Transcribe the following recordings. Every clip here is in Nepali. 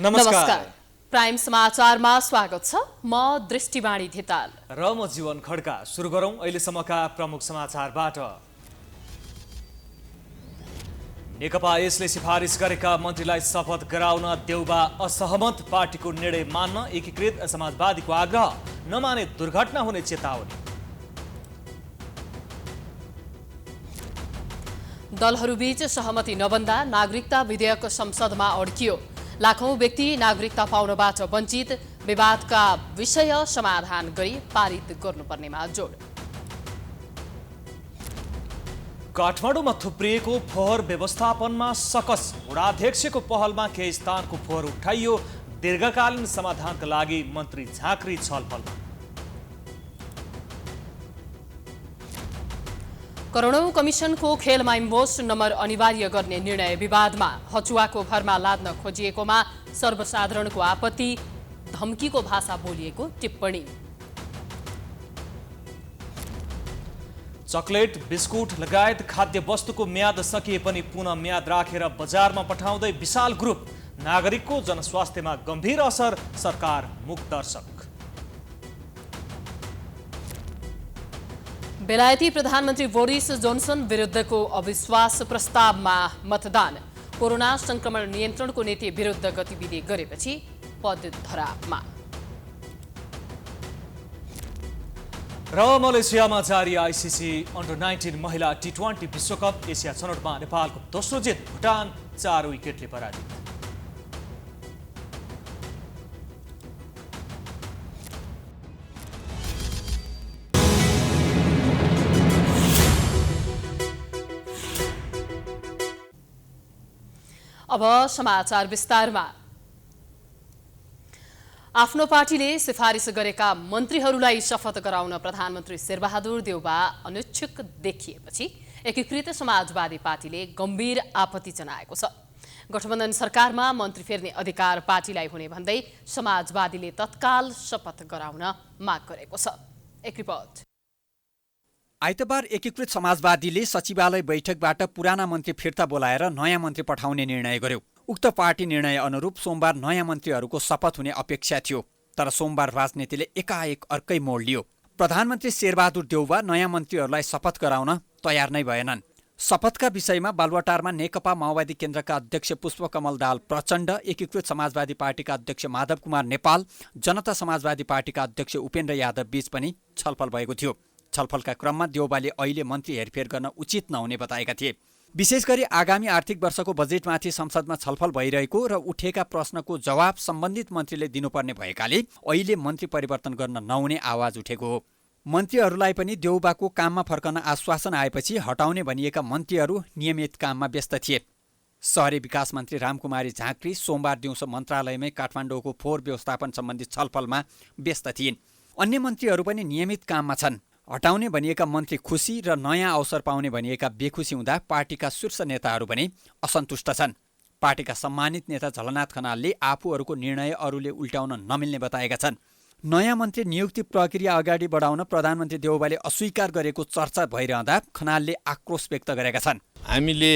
नमस्कार। प्राइम समाचारमा स्वागत छ। म दृष्टिवाणी धिताल र म जीवन खड्का। सुरु गरौं अहिलेसम्मका प्रमुख समाचारबाट। नेकपा यसले सिफारिस गरेका मन्त्रीलाई शपथ गराउन देउबा असहमत। पार्टीको निर्णय मान्न एकीकृत समाजवादीको आग्रह, नमाने दुर्घटना हुने चेतावनी। दलहरूबीच सहमति नबन्दा नागरिकता विधेयक संसदमा अड्कियो। लाखौं व्यक्ति नागरिकता पाउनबाट वञ्चित। विवादका विषय समाधान गरी पारित गर्नुपर्नेमा जोड। काठमाडौँमा थुप्रिएको फोहोर व्यवस्थापनमा सकस। वडाध्यक्षको पहलमा केही स्थानको फोहोर उठाइयो। दीर्घकालीन समाधानका लागि मन्त्री झाँक्री छलफलमा। करोडौं कमिसनको खेलमा इन्भोइस नम्बर अनिवार्य गर्ने निर्णय विवादमा। हचुवाको भरमा लाद्न खोजिएकोमा सर्वसाधारणको आपत्ति। धम्कीको भाषा बोलिएको टिप्पणी। चकलेट, बिस्कुट लगायत खाद्य वस्तुको म्याद सकिए पनि पुनः म्याद राखेर बजारमा पठाउँदै विशाल ग्रुप। नागरिकको जनस्वास्थ्यमा गम्भीर असर, सरकार मुखदर्शक। बेलायती प्रधानमन्त्री बोरिस जोन्सन विरुद्धको अविश्वास प्रस्तावमा मतदान। कोरोना संक्रमण नियन्त्रणको नीति विरुद्ध गतिविधि गरेपछि पद धरापमा। र मलेसियामा जारी आइसिसी अन्डर-19 महिला टी20 विश्वकप। एसिया छनौटमा नेपालको दोस्रो जित। भुटान 4 विकेटले पराजित। अब समाचार विस्तारमा। आफ्नो पार्टीले सिफारिस गरेका मन्त्रीहरूलाई शपथ गराउन प्रधानमन्त्री शेरबहादुर देउबा अनिच्छुक देखिएपछि एकीकृत समाजवादी पार्टीले गम्भीर आपत्ति जनाएको छ। गठबन्धन सरकारमा मन्त्री फेर्ने अधिकार पार्टीलाई हुने भन्दै समाजवादीले तत्काल शपथ गराउन माग गरेको छ। एक रिपोर्ट। आइतबार एकीकृत समाजवादीले सचिवालय बैठकबाट पुराना मन्त्री फिर्ता बोलाएर नयाँ मन्त्री पठाउने निर्णय गर्यो। उक्त पार्टी निर्णय अनुरूप सोमबार नयाँ मन्त्रीहरूको शपथ हुने अपेक्षा थियो। तर सोमबार राजनीतिले एकाएक अर्कै मोड लियो। प्रधानमन्त्री शेरबहादुर देउबा नयाँ मन्त्रीहरूलाई शपथ गराउन तयार नै भएनन्। शपथका विषयमा बालुवाटारमा नेकपा माओवादी केन्द्रका अध्यक्ष पुष्पकमल दाहाल प्रचण्ड, एकीकृत समाजवादी पार्टीका अध्यक्ष माधव कुमार नेपाल, जनता समाजवादी पार्टीका अध्यक्ष उपेन्द्र यादव बीच पनि छलफल भएको थियो। छलफलका क्रममा देउबाले अहिले मन्त्री हेरफेर गर्न उचित नहुने बताएका थिए। विशेष गरी आगामी आर्थिक वर्षको बजेटमाथि संसदमा छलफल भइरहेको र उठेका प्रश्नको जवाब सम्बन्धित मन्त्रीले दिनुपर्ने भएकाले अहिले मन्त्री परिवर्तन गर्न नहुने आवाज उठेको हो। मन्त्रीहरूलाई पनि देउबाको काममा फर्कन आश्वासन आएपछि हटाउने भनिएका मन्त्रीहरू नियमित काममा व्यस्त थिए। शहरी विकास मन्त्री रामकुमारी झाँक्री सोमबार दिउँसो मन्त्रालयमै काठमाडौँको फोहोर व्यवस्थापन सम्बन्धी छलफलमा व्यस्त थिइन्। अन्य मन्त्रीहरू पनि नियमित काममा छन्। हटाउने भनिएका मन्त्री खुसी र नयाँ अवसर पाउने भनिएका बेखुसी हुँदा पार्टीका शीर्ष नेताहरू पनि असन्तुष्ट छन्। पार्टीका सम्मानित नेता झलनाथ खनालले आफूहरूको निर्णय अरूले उल्टाउन नमिल्ने बताएका छन्। नयाँ मन्त्री नियुक्ति प्रक्रिया अगाडि बढाउन प्रधानमन्त्री देउबाले अस्वीकार गरेको चर्चा भइरहँदा खनालले आक्रोश व्यक्त गरेका छन्। हामीले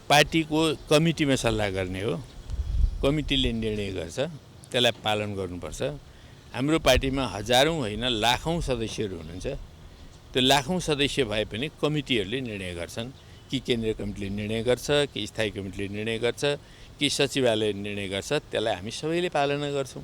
पार्टीको कमिटीमा सल्लाह गर्ने हो। कमिटीले निर्णय गर्छ, त्यसलाई पालन गर्नुपर्छ। हाम्रो पार्टीमा हजारौँ होइन लाखौँ सदस्यहरू हुनुहुन्छ। त्यो लाखौँ सदस्य भए पनि कमिटीहरूले निर्णय गर्छन्। कि केन्द्रीय कमिटीले निर्णय गर्छ, कि स्थायी कमिटीले निर्णय गर्छ, कि सचिवालयले निर्णय गर्छ, त्यसलाई हामी सबैले पालना गर्छौँ।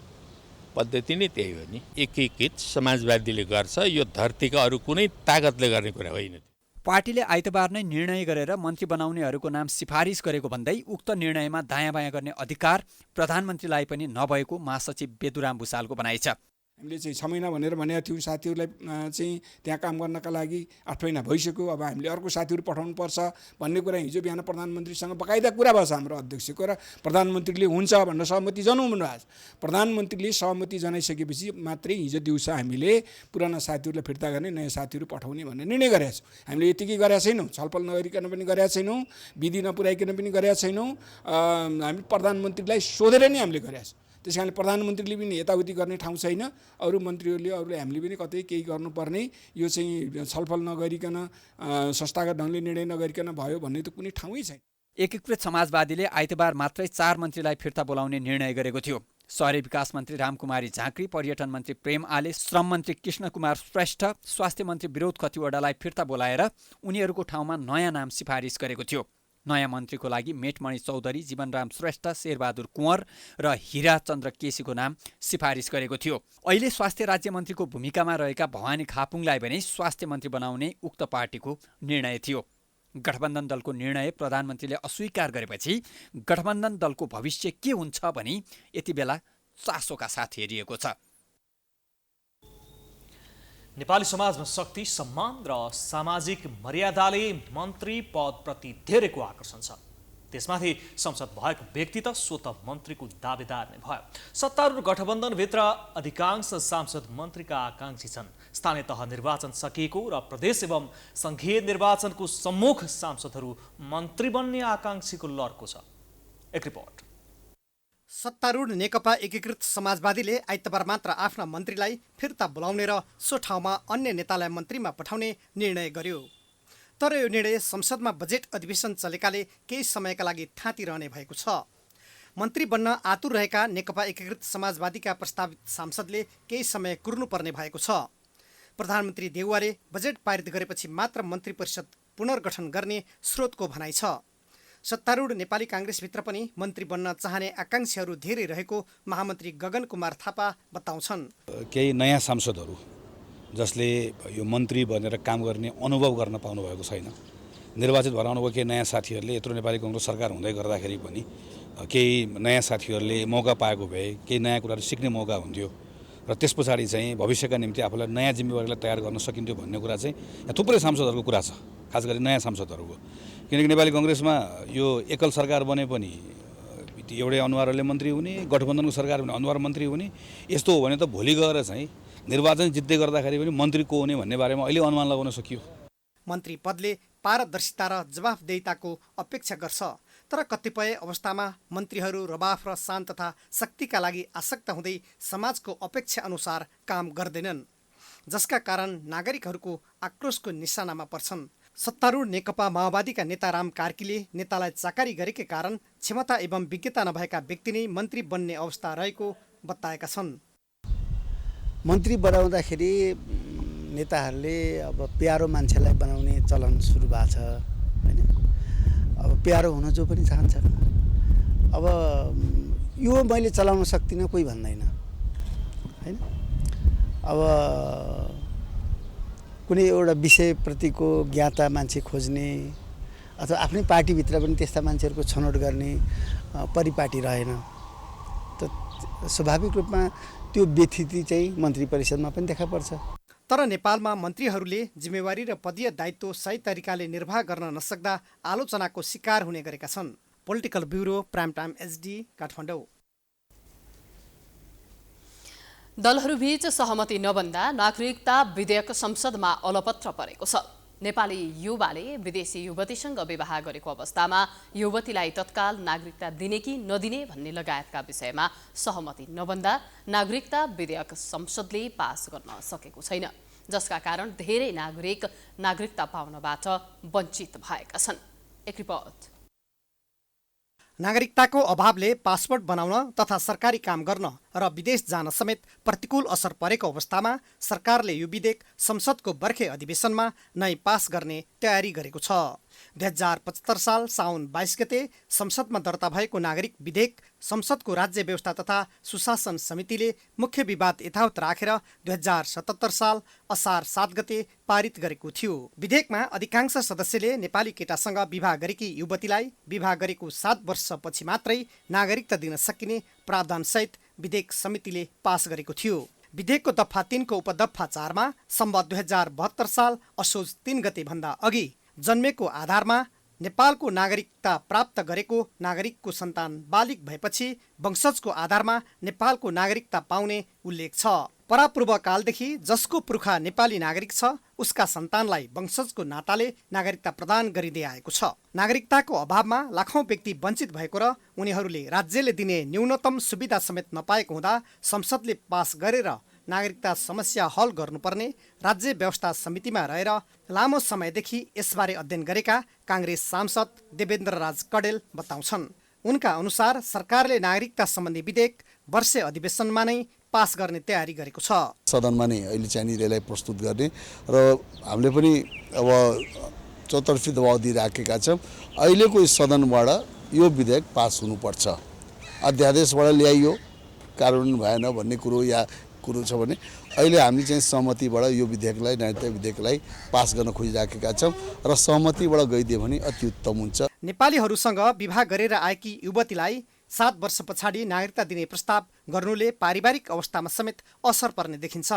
पद्धति नै त्यही हो नि। एकीकृत समाजवादीले गर्छ, यो धरतीका अरू कुनै ताकतले गर्ने कुरा होइन। पार्टीले आइतबार नै निर्णय गरेर मन्त्री बनाउनेहरूको नाम सिफारिस गरेको भन्दै उक्त निर्णयमा दायाँ बायाँ गर्ने अधिकार प्रधानमन्त्रीलाई पनि नभएको महासचिव बेदुराम भुसालको भनाइ छ। हामीले चाहिँ 6 महिना भनेर भनेका थियौँ साथीहरूलाई चाहिँ त्यहाँ काम गर्नका लागि। 8 महिना भइसक्यो। अब हामीले अर्को साथीहरू पठाउनुपर्छ भन्ने कुरा हिजो बिहान प्रधानमन्त्रीसँग बकाइदा कुरा भएको छ हाम्रो अध्यक्षको, र प्रधानमन्त्रीले हुन्छ भनेर सहमति जनाउनु भएको छ। प्रधानमन्त्रीले सहमति जनाइसकेपछि मात्रै हिजो दिउँसो हामीले पुराना साथीहरूलाई फिर्ता गर्ने, नयाँ साथीहरू पठाउने भन्ने निर्णय गरेका छौँ। हामीले यतिकै गरेका छैनौँ, छलफल नगरिकन पनि गरेका छैनौँ, विधि नपुर्याइकन पनि गरेका छैनौँ। हामी प्रधानमन्त्रीलाई सोधेर नै हामीले गरेका छौँ। त्यस कारणले प्रधानमन्त्रीले पनि यताउति गर्ने ठाउँ छैन। अरू मन्त्रीहरूले अरूले हामीले पनि कतै केही गर्नुपर्ने, यो चाहिँ छलफल नगरिकन संस्थागत ढङ्गले निर्णय नगरिकन भयो भन्ने त कुनै ठाउँै छैन। एकीकृत समाजवादीले आइतबार मात्रै 4 मन्त्रीलाई फिर्ता बोलाउने निर्णय गरेको थियो। शहरी विकास मन्त्री रामकुमारी झाँक्री, पर्यटन मन्त्री प्रेम आले, श्रम मन्त्री कृष्ण कुमार श्रेष्ठ, स्वास्थ्य मन्त्री विरोध खतिवडालाई फिर्ता बोलाएर उनीहरूको ठाउँमा नयाँ नाम सिफारिस गरेको थियो। नयाँ मन्त्रीको लागि मेटमणि चौधरी, जीवनराम श्रेष्ठ, शेरबहादुर कुँवर र हीराचन्द्र केसीको नाम सिफारिस गरेको थियो। अहिले स्वास्थ्य राज्यमन्त्रीको भूमिकामा रहेका भवानी खापुङलाई पनि स्वास्थ्य मन्त्री बनाउने उक्त पार्टीको निर्णय थियो। गठबन्धन दलको निर्णय प्रधानमन्त्रीले अस्वीकार गरेपछि गठबन्धन दलको भविष्य के हुन्छ भनी यति बेला चासोका साथ हेरिएको छ। नेपाली समाजमा शक्ति, सम्मान र सामाजिक मर्यादाले मन्त्री पदप्रति धेरैको आकर्षण छ। त्यसमाथि संसद भएको व्यक्ति त स्वत मन्त्रीको दावेदार नै भयो। सत्तारूढ गठबन्धनभित्र अधिकांश सांसद मन्त्रीका आकाङ्क्षी छन्। स्थानीय तह निर्वाचन सकिएको र प्रदेश एवं सङ्घीय निर्वाचनको सम्मुख सांसदहरू मन्त्री बन्ने आकाङ्क्षीको लर्को छ। एक रिपोर्ट। सत्तारूढ नेकपा एकीकृत समाजवादीले आइतबार मात्र आफ्ना मन्त्रीलाई फिर्ता बोलाउने र सो ठाउँमा अन्य नेतालाई मन्त्रीमा पठाउने निर्णय गर्यो। तर यो निर्णय संसदमा बजेट अधिवेशन चलेकाले केही समयका लागि थाँतिरहने भएको छ। मन्त्री बन्न आतुर रहेका नेकपा एकीकृत समाजवादीका प्रस्तावित सांसदले केही समय कुर्नुपर्ने भएको छ। प्रधानमन्त्री देउवाले बजेट पारित गरेपछि मात्र मन्त्री परिषद पुनर्गठन गर्ने स्रोतको भनाइ छ। सत्तारूढ नेपाली काङ्ग्रेसभित्र पनि मन्त्री बन्न चाहने आकाङ्क्षीहरू धेरै रहेको महामन्त्री गगन कुमार थापा बताउँछन्। केही नयाँ सांसदहरू जसले यो मन्त्री बनेर काम गर्ने अनुभव गर्न पाउनु भएको छैन, निर्वाचित भएर आउनुभएको केही नयाँ साथीहरूले यत्रो नेपाली काङ्ग्रेस सरकार हुँदै गर्दाखेरि पनि केही नयाँ साथीहरूले मौका पाएको भए केही नयाँ कुराहरू सिक्ने मौका हुन्थ्यो र त्यस पछाडि चाहिँ भविष्यका निम्ति आफूलाई नयाँ जिम्मेवारीलाई तयार गर्न सकिन्थ्यो भन्ने कुरा चाहिँ यहाँ थुप्रै सांसदहरूको कुरा छ, खास गरी नयाँ सांसदहरूको। किनकि नेपाली काङ्ग्रेसमा यो एकल सरकार बने पनि एउटै अनुहारले मन्त्री हुने, गठबन्धनको सरकार भने अनुहार मन्त्री हुने, यस्तो हो भने त भोलि गएर चाहिँ निर्वाचन जित्दै गर्दाखेरि पनि मन्त्री को हुने भन्ने बारेमा अहिले अनुमान लगाउन सकियो। मन्त्री पदले पारदर्शिता र जवाफदेहिताको अपेक्षा गर्छ, तर कतिपय अवस्थामा मन्त्रीहरू रवाफ र शान तथा शक्तिका लागि आसक्त हुँदै समाजको अपेक्षा अनुसार काम गर्दैनन्, जसका कारण नागरिकहरूको आक्रोशको निशानामा पर्छन्। सत्तारूढ नेकपा माओवादीका नेता राम कार्कीले नेतालाई चाकरी गरेकै कारण क्षमता एवं विज्ञता नभएका व्यक्ति नै मन्त्री बन्ने अवस्था रहेको बताएका छन्। मन्त्री बनाउँदाखेरि नेताहरूले अब प्यारो मान्छेलाई बनाउने चलन सुरु भएको छ होइन। अब प्यारो हुन जो पनि चाहन्छ। अब यो मैले चलाउन सक्दिनँ कोही भन्दैन होइन। अब कुनै एउटा विषयप्रतिको ज्ञाता मान्छे खोज्ने अथवा आफ्नै पार्टीभित्र पनि त्यस्ता मान्छेहरूको छनौट गर्ने परिपाटी रहेन। त स्वाभाविक रूपमा त्यो व्यथिति चाहिँ मन्त्री परिषदमा पनि देखा पर्छ। तर नेपालमा मन्त्रीहरूले जिम्मेवारी र पदीय दायित्व सही तरिकाले निर्वाह गर्न नसक्दा आलोचनाको शिकार हुने गरेका छन्। Political bureau, prime time HD, Kathmandu. दलहरूबीच सहमति नबन्दा नागरिकता विधेयक संसदमा अलपत्र परेको छ। नेपाली युवाले विदेशी युवतीसँग विवाह गरेको अवस्थामा युवतीलाई तत्काल नागरिकता दिने कि नदिने भन्ने लगायतका विषयमा सहमति नबन्दा नागरिकता विधेयक संसदले पास गर्न सकेको छैन, जसका कारण धेरै नागरिक नागरिकता पाउनबाट वञ्चित भएका छन्। एक रिपोर्ट। नागरिकताको अभावले पासपोर्ट बनाउन तथा सरकारी काम गर्न र विदेश जान समेत प्रतिकूल असर परेको अवस्थामा सरकारले यो विधेयक संसदको बर्खे अधिवेशनमा नै पास गर्ने तयारी गरेको छ। 2075 साल साउन 22 गते संसदमा दर्ता भएको नागरिक विधेयक संसदको राज्य व्यवस्था तथा सुशासन समितिले मुख्य विवाद यथावत राखेर 2077 साल असार 7 गते पारित गरेको थियो। विधेयकमा अधिकांश सदस्यले नेपाली केटासँग विवाह गरेकी युवतीलाई विवाह गरेको 7 वर्षपछि मात्रै नागरिकता दिन सकिने प्रावधानसहित विधेयक समितिले पास गरेको थियो। विधेयकको दफा 3 को उपदफा 4 मा सम्वत 2072 साल असोज 3 गते भन्दा अघि जन्मेको आधारमा नेपालको नागरिकता प्राप्त गरेको नागरिकको सन्तान बालिग भएपछि वंशजको आधारमा नेपालको नागरिकता पाउने उल्लेख छ। परापूर्व कालदेखि जसको पुर्खा नेपाली नागरिक छ उसका सन्तानलाई वंशजको नाताले नागरिकता प्रदान गरिँदै आएको छ। नागरिकताको अभावमा लाखौं व्यक्ति वञ्चित भएको र उनीहरूले राज्यले दिने न्यूनतम सुविधा समेत नपाएको हुँदा संसदले पास गरेर नागरिकता समस्या हल गर्नुपर्ने राज्य व्यवस्था समितिमा रहेर लामो समयदेखि यसबारे अध्ययन गरेका काङ्ग्रेस सांसद देवेन्द्र राज कडेल बताउँछन्। उनका अनुसार सरकारले नागरिकता सम्बन्धी विधेयक वर्षे अधिवेशनमा नै पास गर्ने तयारी गरेको छ। सदनमा नै अहिले चाहिँ यसलाई प्रस्तुत गर्ने र हामीले पनि अब चौतर्फी दबाउ दिइराखेका छौँ। अहिलेको सदनबाट यो विधेयक पास हुनुपर्छ। अध्यादेशबाट ल्याइयो कानुन भएन भन्ने कुरो छ भने अहिले हामी चाहिँ सहमतिबाट यो विधेयकलाई नागरिकता विधेयकलाई पास गर्न खोजिराखेका छौँ र सहमतिबाट गइदियो भने अति उत्तम हुन्छ। नेपालीहरूसँग विवाह गरेर आएकी युवतीलाई 7 वर्ष पछाडि नागरिकता दिने प्रस्ताव गर्नुले पारिवारिक अवस्थामा समेत असर पर्ने देखिन्छ।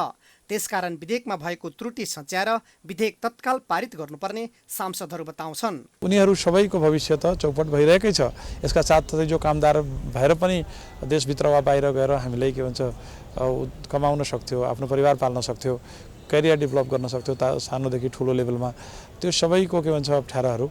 त्यसकारण विधेयकमा भएको त्रुटि सच्याएर विधेयक तत्काल पारित गर्नुपर्ने सांसदहरू बताउँछन्। उनीहरू सबैको भविष्य त चौपट भइरहेकै छ। यसका साथसाथै जो कामदार भएर पनि देशभित्र वा बाहिर गएर हामीलाई के भन्छ कमाउन सक्थ्यो, आफ्नो परिवार पाल्न सक्थ्यो, करियर डेभलप गर्न सक्थ्यो सानोदेखि ठुलो लेभलमा, त्यो सबैको के भन्छ अप्ठ्याराहरू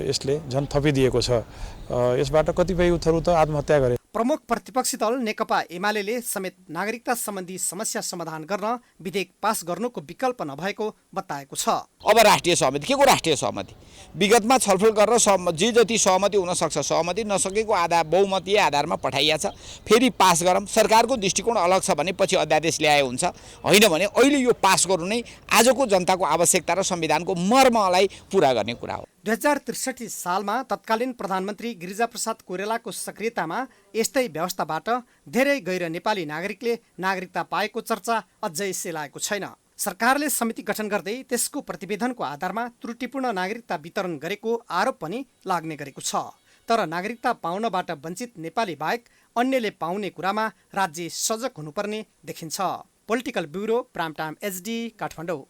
यसले झन् थपिदिएको छ। यसबाट कतिपय युथहरू त आत्महत्या गरे। प्रमुख प्रतिपक्षी दल नेकपा एमाले समेत नागरिकता सम्बन्धी समस्या समाधान गर्न विधेयक पास गर्नुको विकल्प नभएको बताएको छ। अब राष्ट्रिय सहमति के को राष्ट्रिय सहमति? विगतमा छलफल गरेर जे जति सहमति हुन सक्छ सहमति नसकेको आधार बहुमतीय आधारमा पठाइया छ। फेरि पास गरौँ। सरकारको दृष्टिकोण अलग छ भने पछि अध्यादेश ल्याए हुन्छ, होइन भने अहिले यो पास गर्नु नै आजको जनताको आवश्यकता र संविधानको मर्मलाई पूरा गर्ने कुरा हो। 2063 सालमा तत्कालीन प्रधानमन्त्री गिरिजाप्रसाद कोइरालाको सक्रियतामा यस्तै व्यवस्थाबाट धेरै गैर नेपाली नागरिकले नागरिकता पाएको चर्चा अझै सेलाएको छैन। सरकारले समिति गठन गर्दै त्यसको प्रतिवेदनको आधारमा त्रुटिपूर्ण नागरिकता वितरण गरेको आरोप पनि लाग्ने गरेको छ। तर नागरिकता पाउनबाट वञ्चित नेपाली बाहेक अन्यले पाउने कुरामा राज्य सजग हुनुपर्ने देखिन्छ। Political bureau, prime time HD, Kathmandu.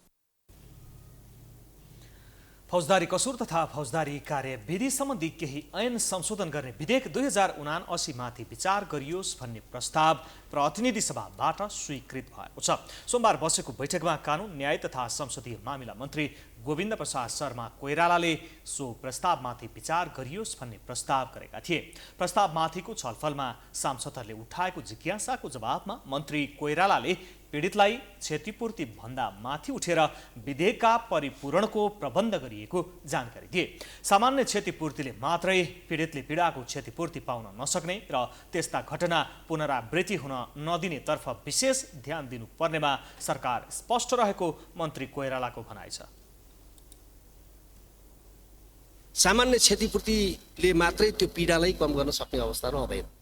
फौजदारी कसुर तथा फौजदारी कार्यविधि सम्बन्धी केही ऐन संशोधन गर्ने विधेयक 2079 माथि विचार गरियोस् भन्ने प्रस्ताव प्रतिनिधि सभाबाट स्वीकृत भएको छ। सोमबार बसेको बैठकमा कानुन, न्याय तथा संसदीय मामिला मन्त्री गोविन्द प्रसाद शर्मा कोइरालाले सो प्रस्तावमाथि विचार गरियोस् भन्ने प्रस्ताव गरेका थिए। प्रस्तावमाथिको छलफलमा सांसदहरूले उठाएको जिज्ञासाको जवाबमा मन्त्री कोइरालाले पीडितलाई क्षतिपूर्ति भन्दा माथि उठेर विधेयकका परिपूरणको प्रबन्ध गरिएको जानकारी दिए। सामान्य क्षतिपूर्तिले मात्रै पीडितले पीडाको क्षतिपूर्ति पाउन नसक्ने र त्यस्ता घटना पुनरावृत्ति हुन नदिनेतर्फ विशेष ध्यान दिनुपर्नेमा सरकार स्पष्ट रहेको मन्त्री कोइरालाको भनाइ छ। सामान्य क्षतिपूर्तिले मात्रै त्यो पीडालाई कम गर्न सक्ने अवस्था रहँदैन।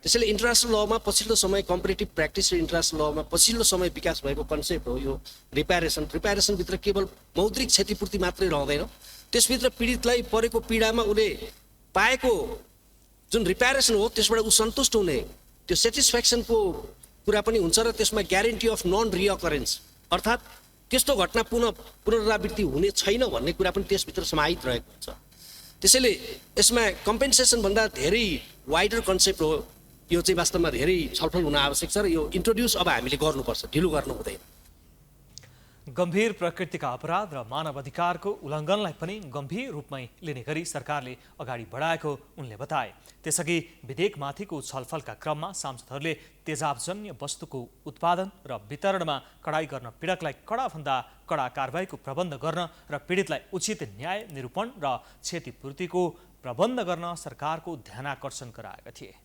त्यसैले इन्टरनेसनल लमा पछिल्लो समय कम्पेरेटिभ प्र्याक्टिस र इन्टरनेसनल लमा पछिल्लो समय विकास भएको कन्सेप्ट हो यो रिपेयरेसनभित्र केवल मौद्रिक क्षतिपूर्ति मात्रै रहँदैन, त्यसभित्र पीडितलाई परेको पीडामा उसले पाएको जुन रिपेयरेसन हो त्यसबाट ऊ सन्तुष्ट हुने त्यो सेटिस्फ्याक्सनको कुरा पनि हुन्छ र त्यसमा ग्यारेन्टी अफ नन रिअकरेन्स अर्थात् त्यस्तो घटना पुनरावृत्ति हुने छैन भन्ने कुरा पनि त्यसभित्र समाहित रहेको हुन्छ। त्यसैले यसमा कम्पेन्सेसन भन्दा धेरै वाइडर कन्सेप्ट हो। यो चाहिँ वास्तवमा धेरै छलफल हुन आवश्यक छ र यो इन्ट्रोड्युस अब हामीले गर्नुपर्छ, ढिलो गर्नु हुँदैन। गम्भीर प्रकृतिका अपराध र मानव अधिकारको उल्लङ्घनलाई पनि गम्भीर रूपमै लिने गरी सरकारले अगाडि बढाएको उनले बताए। त्यसअघि विधेयकमाथिको छलफलका क्रममा सांसदहरूले तेजाबजन्य वस्तुको उत्पादन र वितरणमा कडाई गर्न पीडकलाई कडाभन्दा कडा कारबाहीको प्रबन्ध गर्न र पीडितलाई उचित न्याय निरूपण र क्षतिपूर्तिको प्रबन्ध गर्न सरकारको ध्यानाकर्षण गराएका थिए।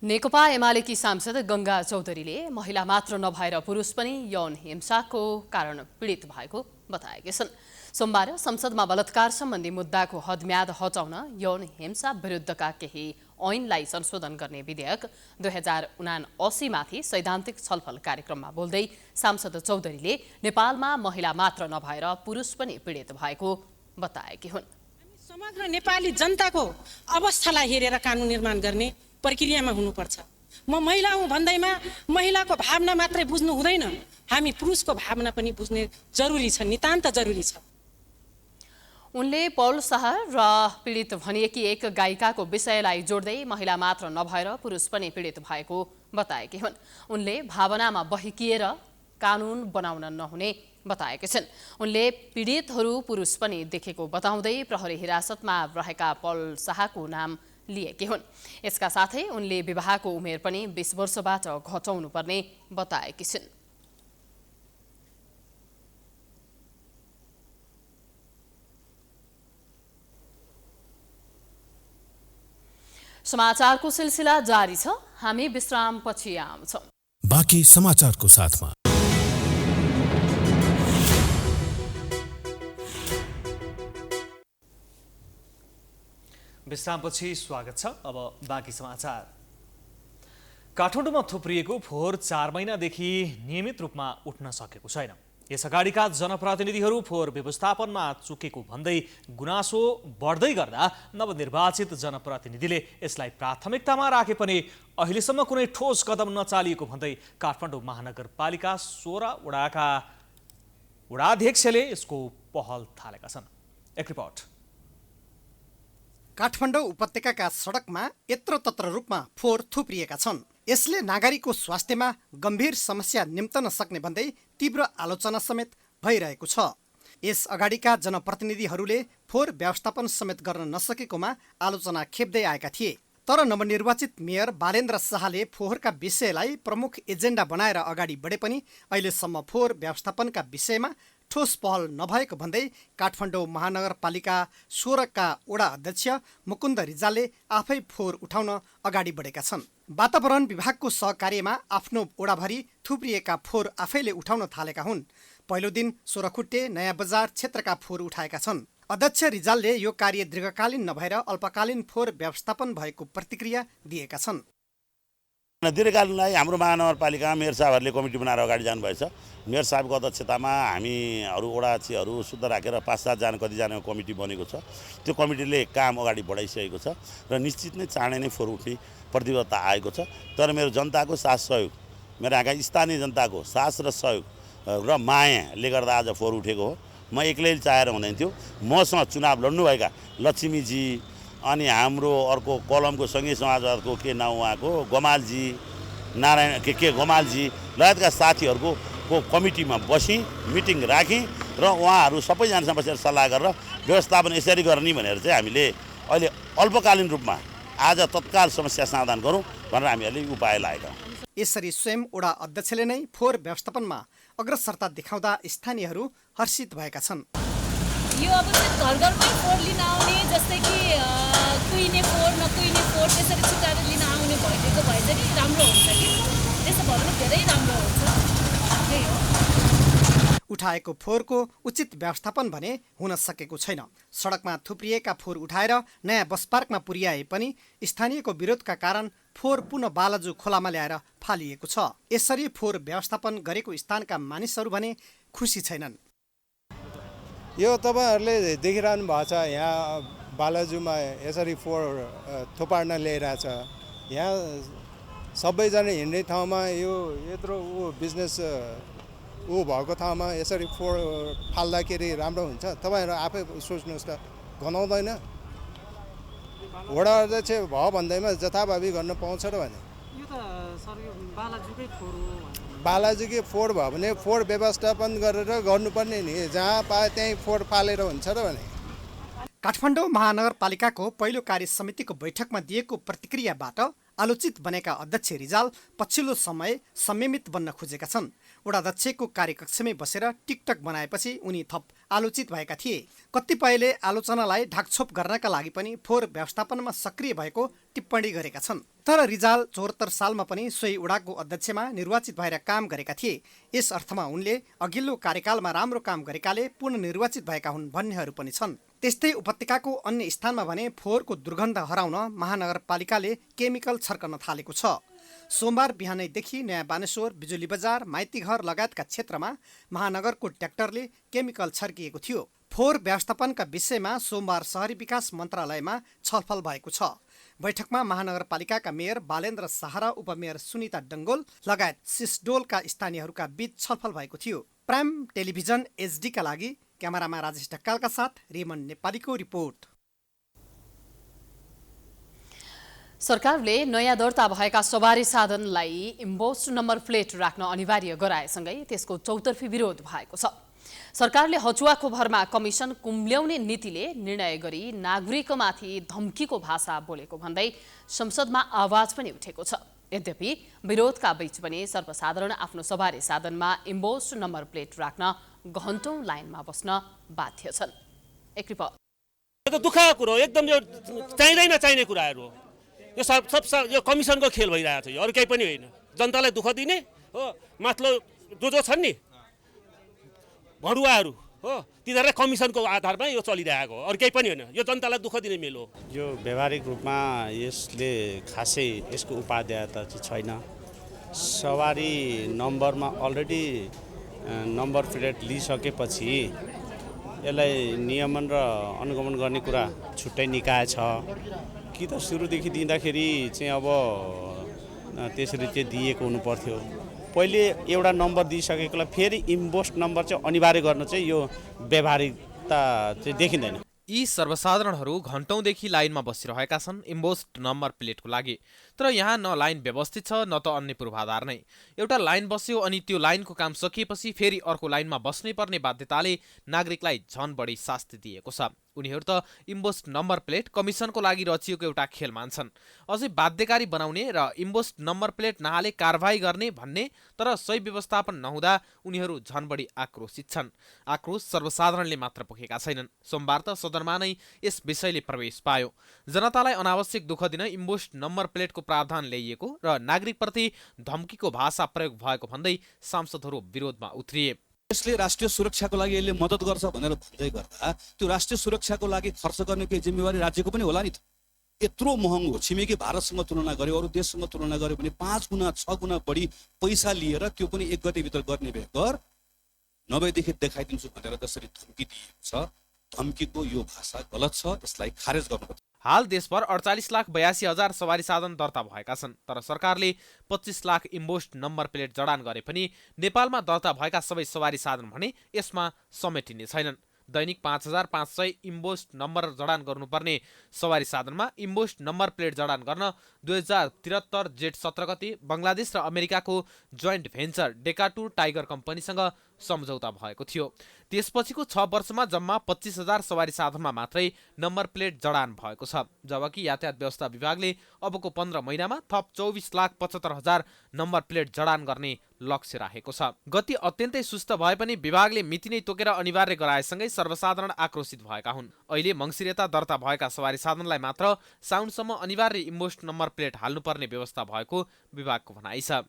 नेकपा एमालेकी सांसद गंगा चौधरीले महिला मात्र नभएर पुरुष पनि यौन हिंसाको कारण पीडित भएको बताएका छन्। सोमबार संसदमा बलात्कार सम्बन्धी मुद्दाको हदम्याद हटाउन यौन हिंसा विरुद्धका केही ऐनलाई संशोधन गर्ने विधेयक 2079 माथि सैद्धान्तिक छलफल कार्यक्रममा बोल्दै सांसद चौधरीले नेपालमा महिला मात्र नभएर पुरुष पनि पीडित भएको बताएकी हुन्। समग्र नेपाली जनताको अवस्थालाई हेरेर कानुन निर्माण गर्ने प्रक्रियामा हुनुपर्छ। म महिला हुँ भन्दैमा महिलाको भावना मात्रै बुझ्नु हुँदैन, हामी पुरुषको भावना पनि बुझ्ने जरुरी छ, नितान्त जरुरी छ। उनले पौल शाह र पीडित भनिएकी एक गायिकाको विषयलाई जोड्दै महिला मात्र नभएर पुरुष पनि पीडित भएको बताएकी हुन्। उनले भावनामा बहिकिएर कानुन बनाउन नहुने बताएकी छिन्। उनले पीडितहरू पुरुष पनि देखेको बताउँदै प्रहरी हिरासतमा रहेका पल शाहको नाम लिएकी हुन्। यसका साथै उनले विवाहको उमेर पनि 20 वर्षबाट घटाउनु पर्ने बताएकी छिन्। समाचारको सिलसिला जारी छ। हामी विश्रामपछि आउँछौँ। बाँकी समाचारको साथमा विश्रामपछि स्वागत छ। अब बाँकी समाचार। काठमाडौँमा थुप्रिएको फोहोर 4 महिनादेखि नियमित रूपमा उठ्न सकेको छैन। यसअगाडिका जनप्रतिनिधिहरू फोहोर व्यवस्थापनमा चुकेको भन्दै गुनासो बढ्दै गर्दा नवनिर्वाचित जनप्रतिनिधिले यसलाई प्राथमिकतामा राखे पनि अहिलेसम्म कुनै ठोस कदम नचालिएको भन्दै काठमाडौँ महानगरपालिका 16 वडाका वडाध्यक्षले यसको पहल थालेका छन्। एक रिपोर्ट। काठमाडौँ उपत्यकाका सडकमा यत्रतत्र रूपमा फोहोर थुप्रिएका छन्। यसले नागरिकको स्वास्थ्यमा गम्भीर समस्या निम्तन सक्ने भन्दै तीव्र आलोचना समेत भइरहेको छ। यस अगाडिका जनप्रतिनिधिहरूले फोहोर व्यवस्थापन समेत गर्न नसकेकोमा आलोचना खेप्दै आएका थिए। तर नवनिर्वाचित मेयर बालेन्द्र शाहले फोहोरका विषयलाई प्रमुख एजेन्डा बनाएर अगाडि बढे पनि अहिलेसम्म फोहोर व्यवस्थापनका विषयमा ठोस पहल नभएको भन्दै काठमाडौँ महानगरपालिका 16 का वडा अध्यक्ष मुकुन्द रिजालले आफै फोहोर उठाउन अगाडि बढेका छन्। वातावरण विभागको सहकार्यमा आफ्नो वडाभरि थुप्रिएका फोहोर आफैले उठाउन थालेका हुन्। पहिलो दिन सोह्रखुट्टे नयाँ बजार क्षेत्रका फोहोर उठाएका छन्। अध्यक्ष रिजालले यो कार्य दीर्घकालीन नभएर अल्पकालीन फोहोर व्यवस्थापन भएको प्रतिक्रिया दिएका छन्। दीर्घकालीनलाई हाम्रो महानगरपालिकामा मेयर साहबहरूले कमिटी बनाएर अगाडि जानुभएछ। मेयर साहबको अध्यक्षतामा हामीहरू वडाध्यक्षहरू शुद्ध राखेर 5-7 जना कतिजनाको कमिटी बनेको छ। त्यो कमिटीले काम अगाडि बढाइसकेको छ र निश्चित नै चाँडै नै फोहोर उठ्ने प्रतिबद्धता आएको छ। तर मेरो जनताको साथ सहयोग, मेरो यहाँका स्थानीय जनताको साथ र सहयोग र मायाले गर्दा आज फोहोर उठेको हो। म एक्लै चाहेर हुँदैन थियो। मसँग चुनाव लड्नुभएका लक्ष्मीजी अनि हाम्रो अर्को कलमको सँगै समाजवादको के नाउँ उहाँको गोमालजी नारायण के गोमालजी लगायतका साथीहरूको कमिटीमा बसी मिटिङ राखी र उहाँहरू सबैजनासँग बसेर सल्लाह गरेर व्यवस्थापन यसरी गर्ने भनेर चाहिँ हामीले अहिले अल्पकालीन रूपमा आज तत्काल समस्या समाधान गरौँ भनेर हामीहरूले उपाय लागेका हौँ। यसरी स्वयं वडा अध्यक्षले नै फोहोर व्यवस्थापनमा अग्रसरता देखाउँदा स्थानीयहरू हर्षित भएका छन्। यो अब चाहिँ घर घरमै फोहोर लिन आउने, जस्तै कि कुहिने फोहोर नकुहिने फोहोर त्यसरी छुट्याएर लिन आउने भइदिएको भए चाहिँ राम्रो हुन्छ कि त्यसो भयो भने धेरै राम्रो हुन्छ। त्यही हो। उठाएको फोहोरको उचित व्यवस्थापन भने हुन सकेको छैन। सडकमा थुप्रिएका फोहोर उठाएर नयाँ बस पार्कमा पुर्याए पनि स्थानीयको विरोधका कारण फोहोर पुनः बालाजु खोलामा ल्याएर फालिएको छ। यसरी फोहोर व्यवस्थापन गरेको स्थानका मानिसहरू भने खुसी छैनन्। यो तपाईँहरूले देखिरहनु भएको छ, यहाँ बालाजुमा यसरी फोहोर थुपार्न ल्याइरहेछ। यहाँ सबैजना हिँड्ने ठाउँमा यो यत्रो बिजनेस भएको ठाउँमा यसरी फोहोर फाल्दाखेरि राम्रो हुन्छ? तपाईँहरू आफै सोच्नुहोस् त, गनाउँदैन? वडा अध्यक्ष भयो भन्दैमा जथाभावी गर्न पाउँछ र भने यो त सर यो बालाजुकै फोहोर हो। बालाजुकै फोहोर भयो भने फोहोर व्यवस्थापन गरेर गर्नुपर्ने नि, जहाँ पाए त्यहीँ फोहोर फालेर हुन्छ र भने। काठमाडौँ महानगरपालिकाको पहिलो कार्य समितिको बैठकमा दिएको प्रतिक्रियाबाट आलोचित बनेका अध्यक्ष रिजाल पछिल्लो समय संयमित बन्न खोजेका छन्। वडाध्यक्षको कार्यकक्षमै बसेर टिकटक बनाएपछि उनी थप आलोचित भएका थिए। कतिपयले आलोचनालाई ढाकछोप गर्नका लागि पनि फोहोर व्यवस्थापनमा सक्रिय भएको टिप्पणी गरेका छन्। तर रिजाल 74 सालमा पनि सोही वडाको अध्यक्षमा निर्वाचित भएर काम गरेका थिए। यस अर्थमा उनले अघिल्लो कार्यकालमा राम्रो काम गरेकाले पुनर्निर्वाचित भएका हुन् भन्नेहरू पनि छन्। त्यस्तै उपत्यकाको अन्य स्थानमा भने फोहोरको दुर्गन्ध हराउन महानगरपालिकाले केमिकल छर्कन थालेको छ। सोमबार बिहानैदेखि नयाँ बानेश्वर, बिजुली बजार, माइतीघर लगायतका क्षेत्रमा महानगरको ट्र्याक्टरले केमिकल छर्किएको थियो। फोहोर व्यवस्थापनका विषयमा सोमबार शहरी विकास मन्त्रालयमा छलफल भएको छ। बैठकमा महानगरपालिकाका मेयर बालेन्द्र शाह र उपमेयर सुनिता डङ्गोल लगायत सिसडोलका स्थानीयहरूका बीच छलफल भएको थियो। प्राइम टेलिभिजन एचडीका लागि क्यामेरामा राजेश ढक्कालका साथ रेमन नेपालीको रिपोर्ट। सरकारले नयाँ दर्ता भएका सवारी साधनलाई इम्बोस्ड नम्बर प्लेट राख्न अनिवार्य गराएसँगै त्यसको चौतर्फी विरोध भएको छ। सरकारले हचुवाको भरमा कमिसन कुम्ल्याउने नीतिले निर्णय गरी नागरिकमाथि धम्कीको भाषा बोलेको भन्दै संसदमा आवाज पनि उठेको छ। यद्यपि विरोधका बीच पनि सर्वसाधारण आफ्नो सवारी साधनमा इम्बोस्ड नम्बर प्लेट राख्न घण्टौं लाइनमा बस्न बाध्य छन्। एक रिपोर्ट। यो दुःखको कुरो एकदम यो चाहिँदै नचाहिने कुराहरू हो। यो सब यो कमिसनको खेल भइरहेको छ। यो अरू केही पनि होइन। जनतालाई दुःख दिने हो, माथिल्लो जो छन् नि भडुवाहरू हो, तिनीहरूलाई कमिसनको आधारमा यो चलिरहेको हो, अरू केही पनि होइन। यो जनतालाई दुःख दिने मेल हो। यो व्यावहारिक रूपमा यसले खासै यसको उपादेयता चाहिँ छैन। सवारी नम्बरमा अलरेडी नम्बर प्लेट लिइसकेपछि यसलाई नियमन र अनुगमन गर्ने कुरा छुट्टै निकाय छ कि त सुरुदेखि दिँदाखेरि चाहिँ अब त्यसरी चाहिँ दिएको हुनु पर्थ्यो। पहिले एउटा नम्बर दिइसकेकोलाई फेरि इम्बोस्ड नम्बर चाहिँ अनिवार्य गर्न चाहिँ यो व्यावहारिकता चाहिँ देखिँदैन। यी सर्वसाधारणहरू घण्टौँदेखि लाइनमा बसिरहेका छन् इम्बोस्ड नम्बर प्लेटको लागि। तर यहाँ न लाइन व्यवस्थित छ न त अन्य पूर्वाधार नै। एउटा लाइन बस्यो अनि त्यो लाइनको काम सकिएपछि फेरि अर्को लाइनमा बस्नै पर्ने बाध्यताले नागरिकलाई झन बढी शास्ति दिएको छ। उनीहरू त इम्बोस्ड नम्बर प्लेट कमिसनको लागि रचिएको एउटा खेल मान्छन्। अझै बाध्यकारी बनाउने र इम्बोस्ड नम्बर प्लेट नहाले कारबाही गर्ने भन्ने, तर सही व्यवस्थापन नहुँदा उनीहरू झन बढी आक्रोशित छन्। आक्रोश सर्वसाधारणले मात्र पोखेका छैनन्। सोमबार त सदनमा नै यस विषयले प्रवेश पायो। जनतालाई अनावश्यक दुःख दिन इम्बोस्ड नम्बर प्लेटको प्रावधान ल्याइएको र नागरिकप्रति धम्कीको भाषा प्रयोग भएको भन्दै सांसदहरू विरोधमा उत्रिए। यसले राष्ट्रिय सुरक्षाको लागि यसले मद्दत गर्छ भनेर भन्दै गर्दा त्यो राष्ट्रिय सुरक्षाको लागि खर्च गर्ने केही जिम्मेवारी राज्यको पनि होला नि त। यत्रो महँगो छिमेकी भारतसँग तुलना गर्यो, अरू देशसँग तुलना गर्यो भने 5 गुणा 6 गुणा बढी पैसा लिएर त्यो पनि 1 गतेभित्र गर्ने भए नभएदेखि देखाइदिन्छु भनेर जसरी धम्की दिएको छ, धम्कीको यो भाषा गलत छ। यसलाई खारेज गर्नुपर्छ। हाल देशभर 48,82,000 सवारी साधन दर्ता भएका छन्। तर सरकारले 25 लाख इम्बोस्ड नम्बर प्लेट जडान गरे पनि नेपालमा दर्ता भएका सबै सवारी साधन भने यसमा समेटिने छैनन्। दैनिक 5,500 इम्बोस्ड नम्बर जडान गर्नुपर्ने सवारी साधनमा इम्बोस्ड नम्बर प्लेट जडान गर्न 2073 जेठ 17 गते बङ्गलादेश र अमेरिकाको जोइन्ट भेन्चर डेकाटुर टाइगर कम्पनीसँग सम्झौता भएको थियो। त्यसपछिको 6 वर्षमा जम्मा 25,000 सवारी साधनमा मात्रै नम्बर प्लेट जडान भएको छ। जबकि यातायात व्यवस्था विभागले अबको 15 महिनामा थप 24,75,000 नम्बर प्लेट जडान गर्ने लक्ष्य राखेको छ। गति अत्यन्तै सुस्त भए पनि विभागले मिति नै तोकेर अनिवार्य गराएसँगै सर्वसाधारण आक्रोशित भएका हुन्। अहिले मङ्सिर यता दर्ता भएका सवारी साधनलाई मात्र साउनसम्म अनिवार्य इम्बोस्ड नम्बर प्लेट हाल्नुपर्ने व्यवस्था भएको विभागको भनाइ छ।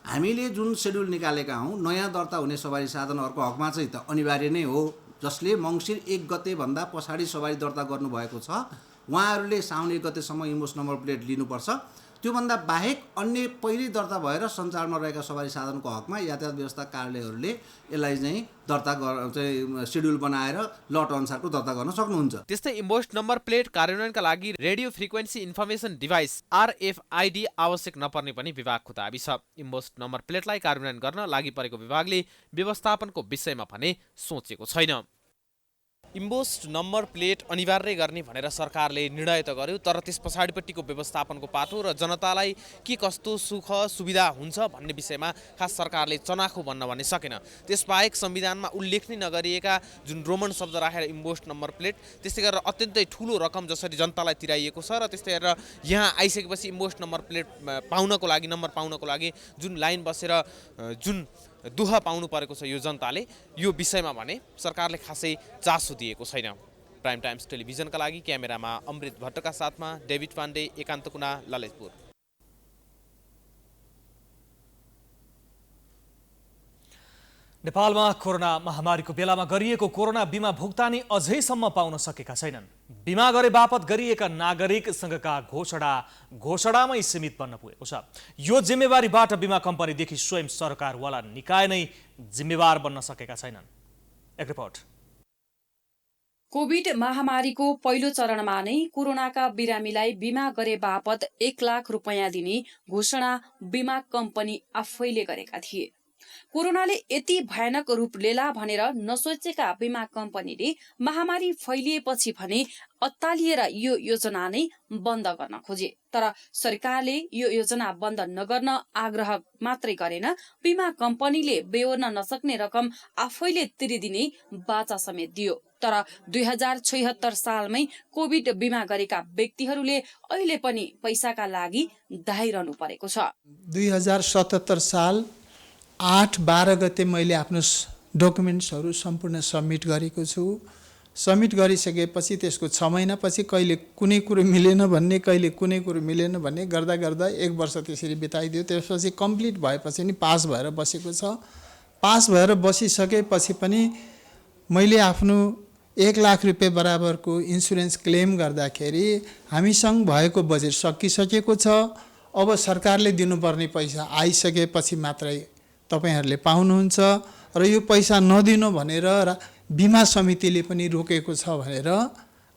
हामीले जुन सेड्युल निकालेका हौँ, नयाँ दर्ता हुने सवारी साधनहरूको हकमा चाहिँ त अनिवार्य नै हो। जसले मङ्सिर 1 गतेभन्दा पछाडि सवारी दर्ता गर्नुभएको छ उहाँहरूले साउन 1 गतेसम्म इम्बोस्ड नम्बर प्लेट लिनुपर्छ। त्योभन्दा बाहेक अन्य पहिले दर्ता भएर सञ्चालनमा रहेका सवारी साधनको हकमा यातायात व्यवस्था कार्यालयहरूले यसलाई चाहिँ दर्ता चाहिँ सेड्युल बनाएर लट अनुसारको दर्ता गर्न सक्नुहुन्छ। त्यस्तै इम्बोस्ड नम्बर प्लेट कार्यान्वयनका लागि radio frequency information device RFID आवश्यक नपर्ने पनि विभागको दाबी छ। इम्बोस्ड नम्बर प्लेटलाई कार्यान्वयन गर्न लागि परेको विभागले व्यवस्थापनको विषयमा भने सोचेको छैन। इम्बोस्ड नम्बर प्लेट अनिवार्य गर्ने भनेर सरकारले निर्णय त गर्यो, तर त्यस पछाडिपट्टिको व्यवस्थापनको पाटो र जनतालाई के कस्तो सुख सुविधा हुन्छ भन्ने विषयमा खास सरकारले चनाखो भन्न भने सकेन। त्यसबाहेक संविधानमा उल्लेख नै नगरिएका जुन रोमन शब्द राखेर इम्बोस्ड नम्बर प्लेट, त्यस्तै गरेर अत्यन्तै ठुलो रकम जसरी जनतालाई तिराइएको छ र त्यस्तै गरेर यहाँ आइसकेपछि इम्बोस्ड नम्बर प्लेट पाउनको लागि, नम्बर पाउनको लागि जुन लाइन बसेर जुन दुःख पाउनु परेको छ यो जनताले, यो विषयमा भने सरकारले खासै चासो दिएको छैन। प्राइम टाइम्स टेलिभिजनका लागि क्यामेरामा अमृत भट्टका साथमा डेभिड पाण्डे, एकान्त कुना, ललितपुर। नेपालमा कोरोना महामारीको बेलामा गरिएको कोरोना बिमा भुक्तानी अझैसम्म पाउन सकेका छैनन्। बिमा गरे बापत गरिएका नागरिक संघका घोषणामै सीमित बन्न पुगेको छ। यो जिम्मेवारीबाट बिमा कम्पनीदेखि स्वयं सरकारवाला निकाय नै जिम्मेवार बन्न सकेका छैनन्। एक रिपोर्ट। कोभिड महामारीको पहिलो चरणमा नै कोरोनाका बिरामीलाई बिमा गरे बापत 1 लाख रुपैयाँ दिने घोषणा बिमा कम्पनी आफैले गरेका थिए। कोरोनाले यति भयानक रूप लेला भनेर नसोचेका बीमा कम्पनीले महामारी फैलिएपछि भने अत्तालिएर यो योजना नै बन्द गर्न खोजे। तर सरकारले यो योजना बन्द नगर्न आग्रह मात्रै गरेन, बीमा कम्पनीले बेहोर्न नसक्ने रकम आफैले तिरिदिने बाचा समेत दियो। तर 2076 सालमै कोभिड बिमा गरेका व्यक्तिहरूले अहिले पनि पैसाका लागि धाइरहनु परेको छ। 2077 साल 8-12 गते मैले आफ्नो डकुमेन्ट्सहरू सम्पूर्ण सब्मिट गरेको छु। सब्मिट गरिसकेपछि त्यसको 6 महिनापछि कहिले कुनै कुरो मिलेन भन्ने, कहिले कुनै कुरो मिलेन भन्ने गर्दा गर्दा 1 वर्ष त्यसरी बिताइदियो। त्यसपछि कम्प्लिट भएपछि नि पास भएर बसेको छ। पास भएर बसिसकेपछि पनि मैले आफ्नो 1 लाख रुपियाँ बराबरको इन्सुरेन्स क्लेम गर्दाखेरि हामीसँग भएको बजेट सकिसकेको छ। अब सरकारले दिनुपर्ने पैसा आइसकेपछि मात्रै तपाईहरूले पाउनुहुन्छ र यो पैसा नदिनु भनेर बीमा समितिले पनि रोकेको छ भनेर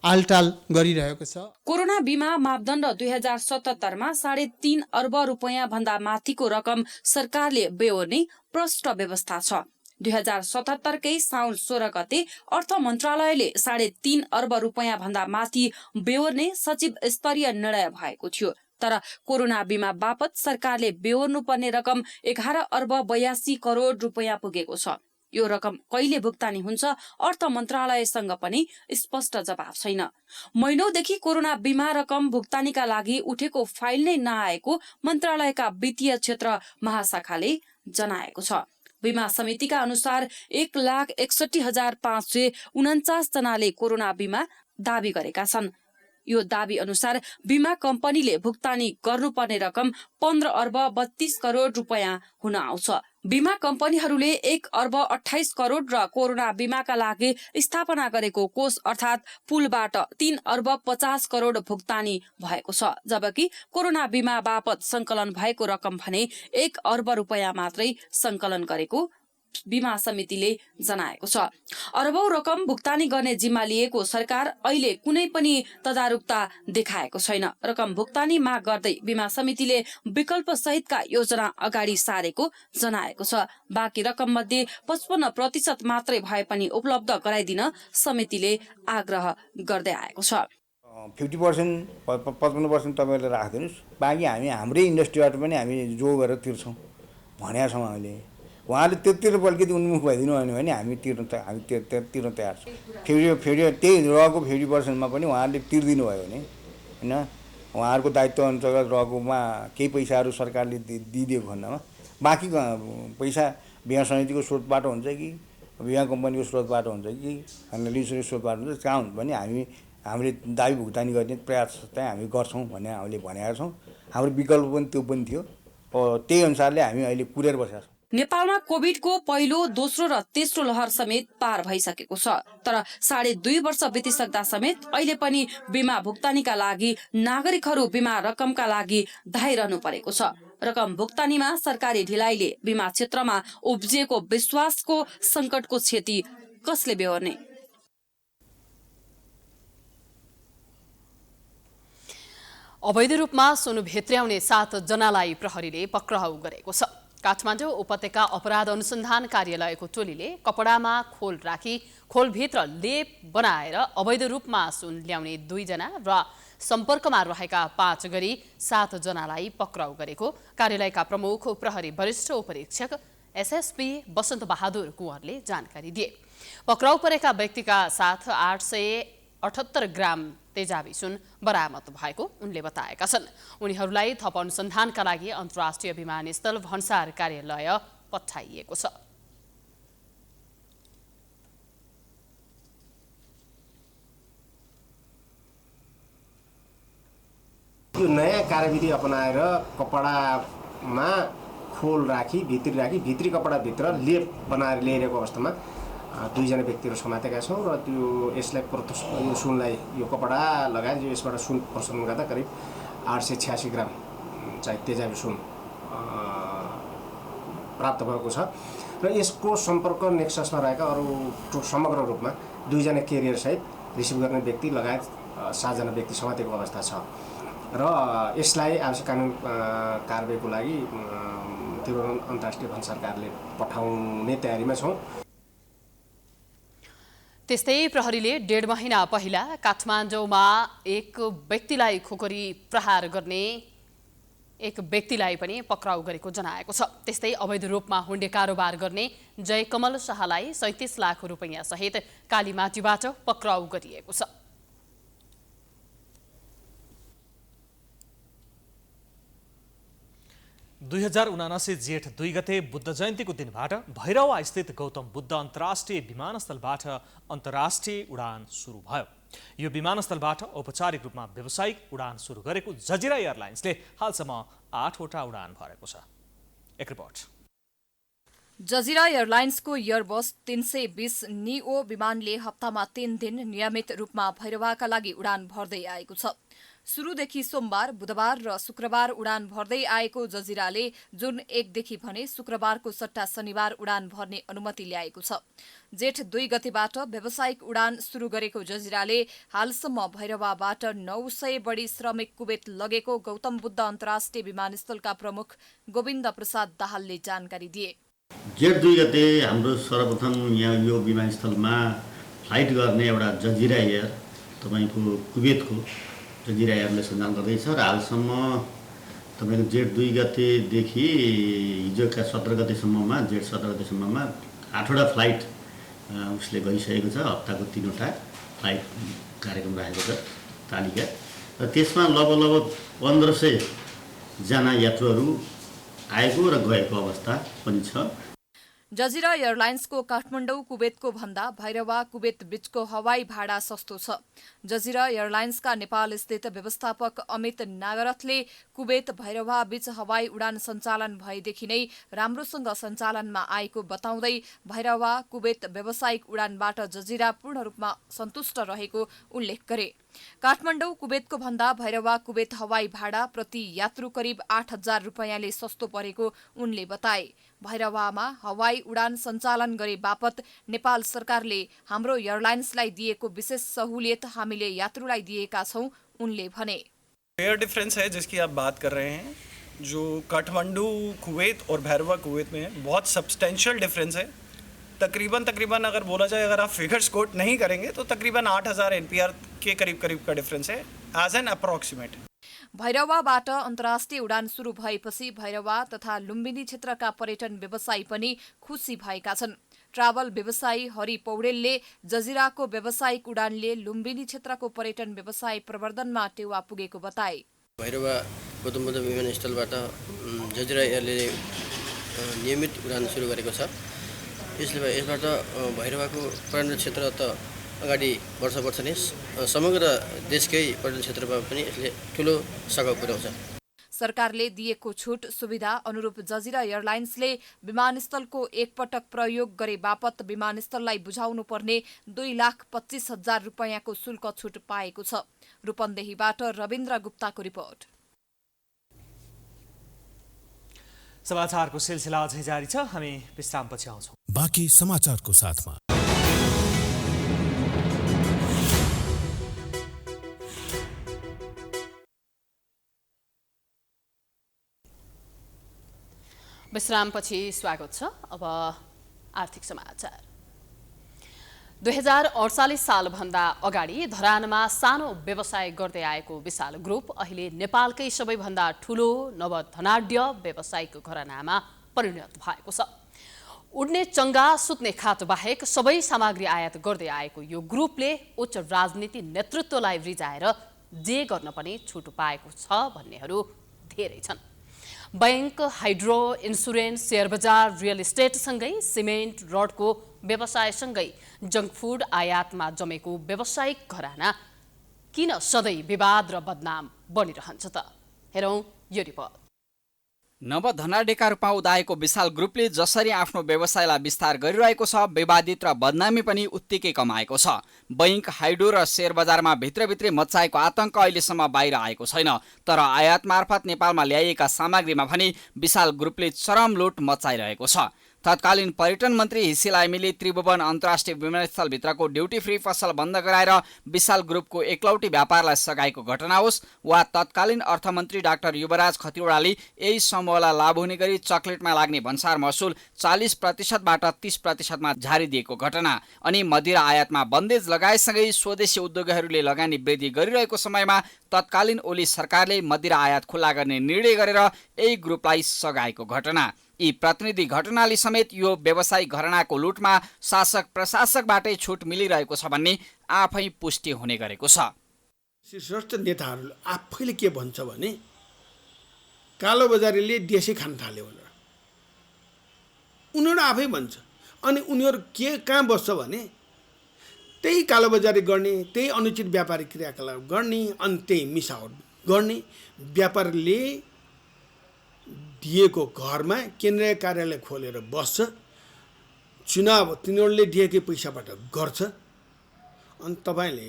आलटाल गरिरहेको छ। कोरोना बीमा मापदण्ड 2077 मा 3.5 अर्ब रुपैयाँ भन्दा माथिको रकम सरकारले बेहोर्ने प्रष्ट व्यवस्था छ। 2077 कै साउन 16 गते अर्थ मन्त्रालयले 3.5 अर्ब रुपैयाँ भन्दा माथि बेहोर्ने सचिव स्तरीय निर्णय भएको थियो। तर कोरोना बीमा बापत सरकारले बेहोर्नु पर्ने रकम 11 अर्ब 82 करोड रुपैयाँ पुगेको छ। यो रकम कहिले भुक्तानी हुन्छ अर्थ मन्त्रालयसँग पनि स्पष्ट जवाब छैन। महिनौदेखि कोरोना बीमा रकम भुक्तानीका लागि उठेको फाइल नै नआएको मन्त्रालयका वित्तीय क्षेत्र महाशाखाले जनाएको छ। बीमा समितिका अनुसार 1,61,549 जनाले कोरोना बीमा दावी गरेका छन्। यो दावी अनुसार बीमा कम्पनीले भुक्तानी गर्नुपर्ने रकम 15 अर्ब 32 करोड रुपैयाँ हुन आउँछ। बीमा कम्पनीहरूले 1 अर्ब 28 करोड र कोरोना बीमाका लागि स्थापना गरेको कोष अर्थात् पुलबाट 3 अर्ब 50 करोड भुक्तानी भएको छ। जबकि कोरोना बीमा बापत संकलन भएको रकम भने 1 अर्ब रुपैयाँ मात्रै संकलन गरेको बीमा समितिले जनाएको छ। अरबौं रकम भुक्तानी गर्ने जिम्मा लिएको सरकार अहिले कुनै पनि तदारुकता देखाएको छैन। रकम भुक्तानी माग गर्दै बीमा समितिले विकल्प सहितका योजना अगाडि सारेको जनाएको छ। बाँकी रकम मध्ये 55% मात्रै भए पनि उपलब्ध गराइदिन समितिले आग्रह गर्दै आएको छ। 50% 55% तपाईले राख्दिनुस्, बाँकी हामी हाम्रै इन्डस्ट्रीबाट पनि हामी जो गरेर तिर्छौं भनेका छौं। हामीले उहाँले त्यतिर अलिकति उन्मुख भइदिनु भने हामी तिर्न तयार छौँ। त्यही रहेको 50%मा पनि उहाँहरूले तिर्दिनु भयो भने होइन, उहाँहरूको दायित्व अन्तर्गत रहेकोमा केही पैसाहरू सरकारले दिइदिएको खण्डमा बाँकी पैसा बीमा समितिको स्रोतबाट हुन्छ कि बीमा कम्पनीको स्रोतबाट हुन्छ कि इन्सुरेन्स स्रोतबाट हुन्छ, कहाँ हुन्छ भने हामीले दाबी भुक्तानी गर्ने प्रयास चाहिँ हामी गर्छौँ भन्ने हामीले भनेका छौँ। हाम्रो विकल्प पनि त्यो पनि थियो। त्यही अनुसारले हामी अहिले कुरेर बसेका छौँ। नेपालमा कोभिडको पहिलो, दोस्रो र तेस्रो लहर समेत पार भइसकेको छ। तर 2.5 वर्ष बितिसक्दा समेत अहिले पनि बीमा भुक्तानीका लागि नागरिकहरू बीमा रकमका लागि धाइरहनु परेको छ। रकम भुक्तानीमा सरकारी ढिलाइले बीमा क्षेत्रमा उब्जिएको विश्वासको संकटको क्षति कसले बेहोर्ने? अवैध रूपमा सुन भेत्र्याउने 7 जनालाई प्रहरीले पक्राउ गरेको छ। काठमाडौँ उपत्यका अपराध अनुसन्धान कार्यालयको टोलीले कपडामा खोल राखी खोलभित्र लेप बनाएर अवैध रूपमा सुन ल्याउने 2 जना र सम्पर्कमा रहेका 5 गरी 7 जनालाई पक्राउ गरेको कार्यालयका प्रमुख प्रहरी वरिष्ठ उपरीक्षक एसएसपी वसन्त बहादुर कुँवरले जानकारी दिए। पक्राउ परेका व्यक्तिका साथ 878 ग्राम तेजाबी सुन बरामद भएको उनले बताएका छन्। उनीहरूलाई थप अनुसन्धानका लागि अन्तर्राष्ट्रिय विमानस्थल भन्सार कार्यालय पठाइएको छ। यो नयाँ कार्यविधि अपनाएर कपडामा खोल राखी भित्री कपडाभित्र लेप बनाएर ल्याइरहेको अवस्थामा 2 जना व्यक्तिहरू समातेका छौँ र यसलाई यो सुनलाई यो कपडा लगायत यसबाट सुन प्रशोधन गर्दा करिब 886 ग्राम चाहिँ तेजाबी सुन प्राप्त भएको छ र यसको सम्पर्क नेक्ससमा रहेका अरू समग्र रूपमा 2 जना केरियर सहित रिसिभ गर्ने व्यक्ति लगायत 7 जना व्यक्ति समातेको अवस्था छ र यसलाई आवश्यक कानुन कारबाहीको लागि तिरुवनन्तपुरम अन्तर्राष्ट्रिय वन सरकारले पठाउने तयारीमा छौँ। त्यस्तै प्रहरीले 1.5 महिना पहिला काठमाडौँमा एक व्यक्तिलाई खोकरी प्रहार गर्ने एक व्यक्तिलाई पनि पक्राउ गरेको जनाएको छ। त्यस्तै अवैध रूपमा हुण्डे कारोबार गर्ने जयकमल शाहलाई 37 लाख रुपैयाँ सहित कालीमाटीबाट पक्राउ गरिएको छ। दुई 2079 जेठ 2 गते बुद्ध जयन्तीको दिनबाट भैरवा स्थित गौतम बुद्ध अन्तर्राष्ट्रिय विमानस्थलबाट अन्तर्राष्ट्रिय उडान सुरु भयो। यो विमानस्थलबाट औपचारिक रूपमा व्यावसायिक उडान सुरु गरेको जजिरा एयरलाइन्सले हालसम्म 8वटा उडान भरेको छ। एक रिपोर्ट। जजिरा एयरलाइन्सको एयरबस 320 निओ विमानले हप्तामा 3 दिन नियमित रूपमा भैरवाका लागि उडान भर्दै आएको छ। सुरुदेखि सोमबार, बुधबार र शुक्रबार उडान भर्दै आएको जजिराले जुन 1 देखि भने शुक्रबारको सट्टा शनिबार उडान भर्ने अनुमति ल्याएको छ। जेठ 2 गतेबाट व्यावसायिक उडान सुरु गरेको जजिराले हालसम्म भैरवाबाट 900 बढी श्रमिक कुवेत लगेको गौतम बुद्ध अन्तर्राष्ट्रिय विमानस्थलका प्रमुख गोविन्द प्रसाद दाहालले जानकारी दिए। जेठ 2 गते हाम्रो सर्वप्रथम यहाँ यो विमानस्थलमा फ्लाइट गर्ने एउटा जजिरा एयर तपाईँको कुवेतको जजिरा एयरले सञ्चालन गर्दैछ र हालसम्म तपाईँको जेठ 2 गतेदेखि हिजोका 17 गतेसम्ममा जेठ 17 गतेसम्ममा 8वटा फ्लाइट उसले गरिसकेको छ। हप्ताको 3वटा फ्लाइट कार्यक्रम राखेको छ तालिका र त्यसमा लगभग 1500 जना यात्रुहरू आएको र गएको अवस्था पनि छ। जजिरा एयरलाइन्सको काठमाडौँ कुवेतको भन्दा भैरवा कुवेत बीचको हवाई भाडा सस्तो छ। जजिरा एयरलाइन्सका नेपाल स्थित व्यवस्थापक अमित नागरथले कुवेत भैरवा बीच हवाई उडान सञ्चालन भएदेखि नै राम्रोसँग सञ्चालनमा आएको बताउँदै भैरवा कुवेत व्यावसायिक उडानबाट जजिरा पूर्ण रूपमा सन्तुष्ट रहेको उल्लेख गरे। काठमाडौँ कुवेतको भन्दा भैरवा कुवेत हवाई भाडा प्रति यात्रु करिब 8,000 रुपैयाँले सस्तो परेको उनले बताए। भैरवामा हवाई उडान सञ्चालन गरे बापत नेपाल सरकारले हाम्रो एयरलाइन्सलाई दिएको विशेष सहुलियत हामीले यात्रुलाई दिएका छौं, उनले भने। फेयर डिफरेंस है जिसकी आप बात कर रहे हैं, जो काठमांडू कुवैत और भैरवा कुवैत में है, बहुत सब्सटेंशियल डिफरेंस है। तकरीबन अगर बोला जाए, अगर आप फिगर्स कोट नहीं करेंगे तो तकरीबन 8,000 NPR के करीब का डिफरेंस है एज एन अप्रोक्सीमेट। भैरवाबाट अन्तर्राष्ट्रिय उडान सुरु भएपछि भैरवा तथा लुम्बिनी क्षेत्रका पर्यटन व्यवसायी पनि खुसी भएका छन्। ट्राभल व्यवसायी हरि पौडेलले जजिराको व्यावसायिक उडानले लुम्बिनी क्षेत्रको पर्यटन व्यवसाय प्रवर्धनमा टेवा पुगेको बताए। भैरवा गौतम बुद्ध विमानस्थलबाट जजिरा एयरले नियमित उडान सुरु गरेको छ। यसबाट भैरवाको पर्यटन क्षेत्र त अगाडि वर्ष नै समग्र देशकै पर्यटन क्षेत्रमा पनि यसले ठुलो सघाउ पुर्याउँछ। सरकारले दिएको छुट सुविधा अनुरूप जजिरा एयरलाइन्सले विमानस्थलको एकपटक प्रयोग गरे बापत विमानस्थललाई बुझाउनु पर्ने 2,25,000 रुपैयाँको शुल्क छुट पाएको छ। रूपन्देहीबाट रविन्द्र गुप्ताको रिपोर्ट। समाचारको सिलसिला अझै जारी छ, हामी विश्रामपछि आउँछौँ। बाँकी समाचारको साथमा विश्रामपछि स्वागत छ। अब आर्थिक समाचार। 2048 सालभन्दा अगाडि धरानमा सानो व्यवसाय गर्दै आएको विशाल ग्रुप अहिले नेपालकै सबैभन्दा ठूलो नवधनाढ्य व्यावसायिक घरानामा परिणत भएको छ। उड्ने चङ्गा सुत्ने खाट बाहेक सबै सामग्री आयात गर्दै आएको यो ग्रुपले उच्च राजनीति नेतृत्वलाई रिजाएर जे गर्न पनि छुट पाएको छ भन्नेहरू धेरै छन्। बैंक, हाइड्रो, इन्सुरेन्स, शेयर बजार, रियल इस्टेटसँगै सिमेन्ट, रडको व्यवसायसँगै जङ्क फुड आयातमा जमेको व्यावसायिक घराना किन सधैँ विवाद र बदनाम बनिरहन्छ त? हेरौँ यो रिपोर्ट। नवधनाढ्यका रूपमा उदाएको विशाल ग्रुपले जसरी आफ्नो व्यवसायलाई विस्तार गरिरहेको छ, विवादित र बदनामी पनि उत्तिकै कमाएको छ। बैंक, हाइड्रो र शेयर बजारमा भित्रभित्रै मच्चाएको आतंक अहिलेसम्म बाहिर आएको छैन, तर आयात मार्फत नेपालमा ल्याइएका सामग्रीमा भने विशाल ग्रुपले चरम लुट मचाइरहेको छ। तत्कालीन पर्यटन मन्त्री हिसी लाइमीले त्रिभुवन अन्तर्राष्ट्रिय विमानस्थलभित्रको ड्युटी फ्री पसल बन्द गराएर विशाल ग्रुपको एकलौटी व्यापारलाई सघाएको घटना होस् वा तत्कालीन अर्थमन्त्री डाक्टर युवराज खतिवडाले यही समूहलाई लाभ हुने गरी चकलेटमा लाग्ने भन्सार महसुल 40%बाट 30%मा झारिदिएको घटना अनि मदिरा आयातमा बन्देज लगाएसँगै स्वदेशी उद्योगहरूले लगानी वृद्धि गरिरहेको समयमा तत्कालीन ओली सरकारले मदिरा आयात खुल्ला गर्ने निर्णय गरेर यही ग्रुपलाई सघाएको घटना। यी प्रतिनिधि घटनाले समेत यो व्यवसायिक घरानाको लुटमा शासक प्रशासकबाटै छुट मिलिरहेको छ भन्ने आफै पुष्टि हुने गरेको छ। शीर्षस्थ नेताहरूले आफैले के भन्छ भने कालोबजारीले देशै खान थाल्यो भनेर उनीहरू आफै भन्छ। अनि उनीहरू कहाँ बस्छ भने त्यही कालोबजारी गर्ने, त्यही अनुचित व्यापारिक क्रियाकलाप गर्ने अनि त्यही मिसावट गर्ने व्यापारीले दिएको घरमा केन्द्रीय कार्यालय खोलेर बस्छ, चुनाव तिनीहरूले दिएकै पैसाबाट गर्छ अनि तपाईँले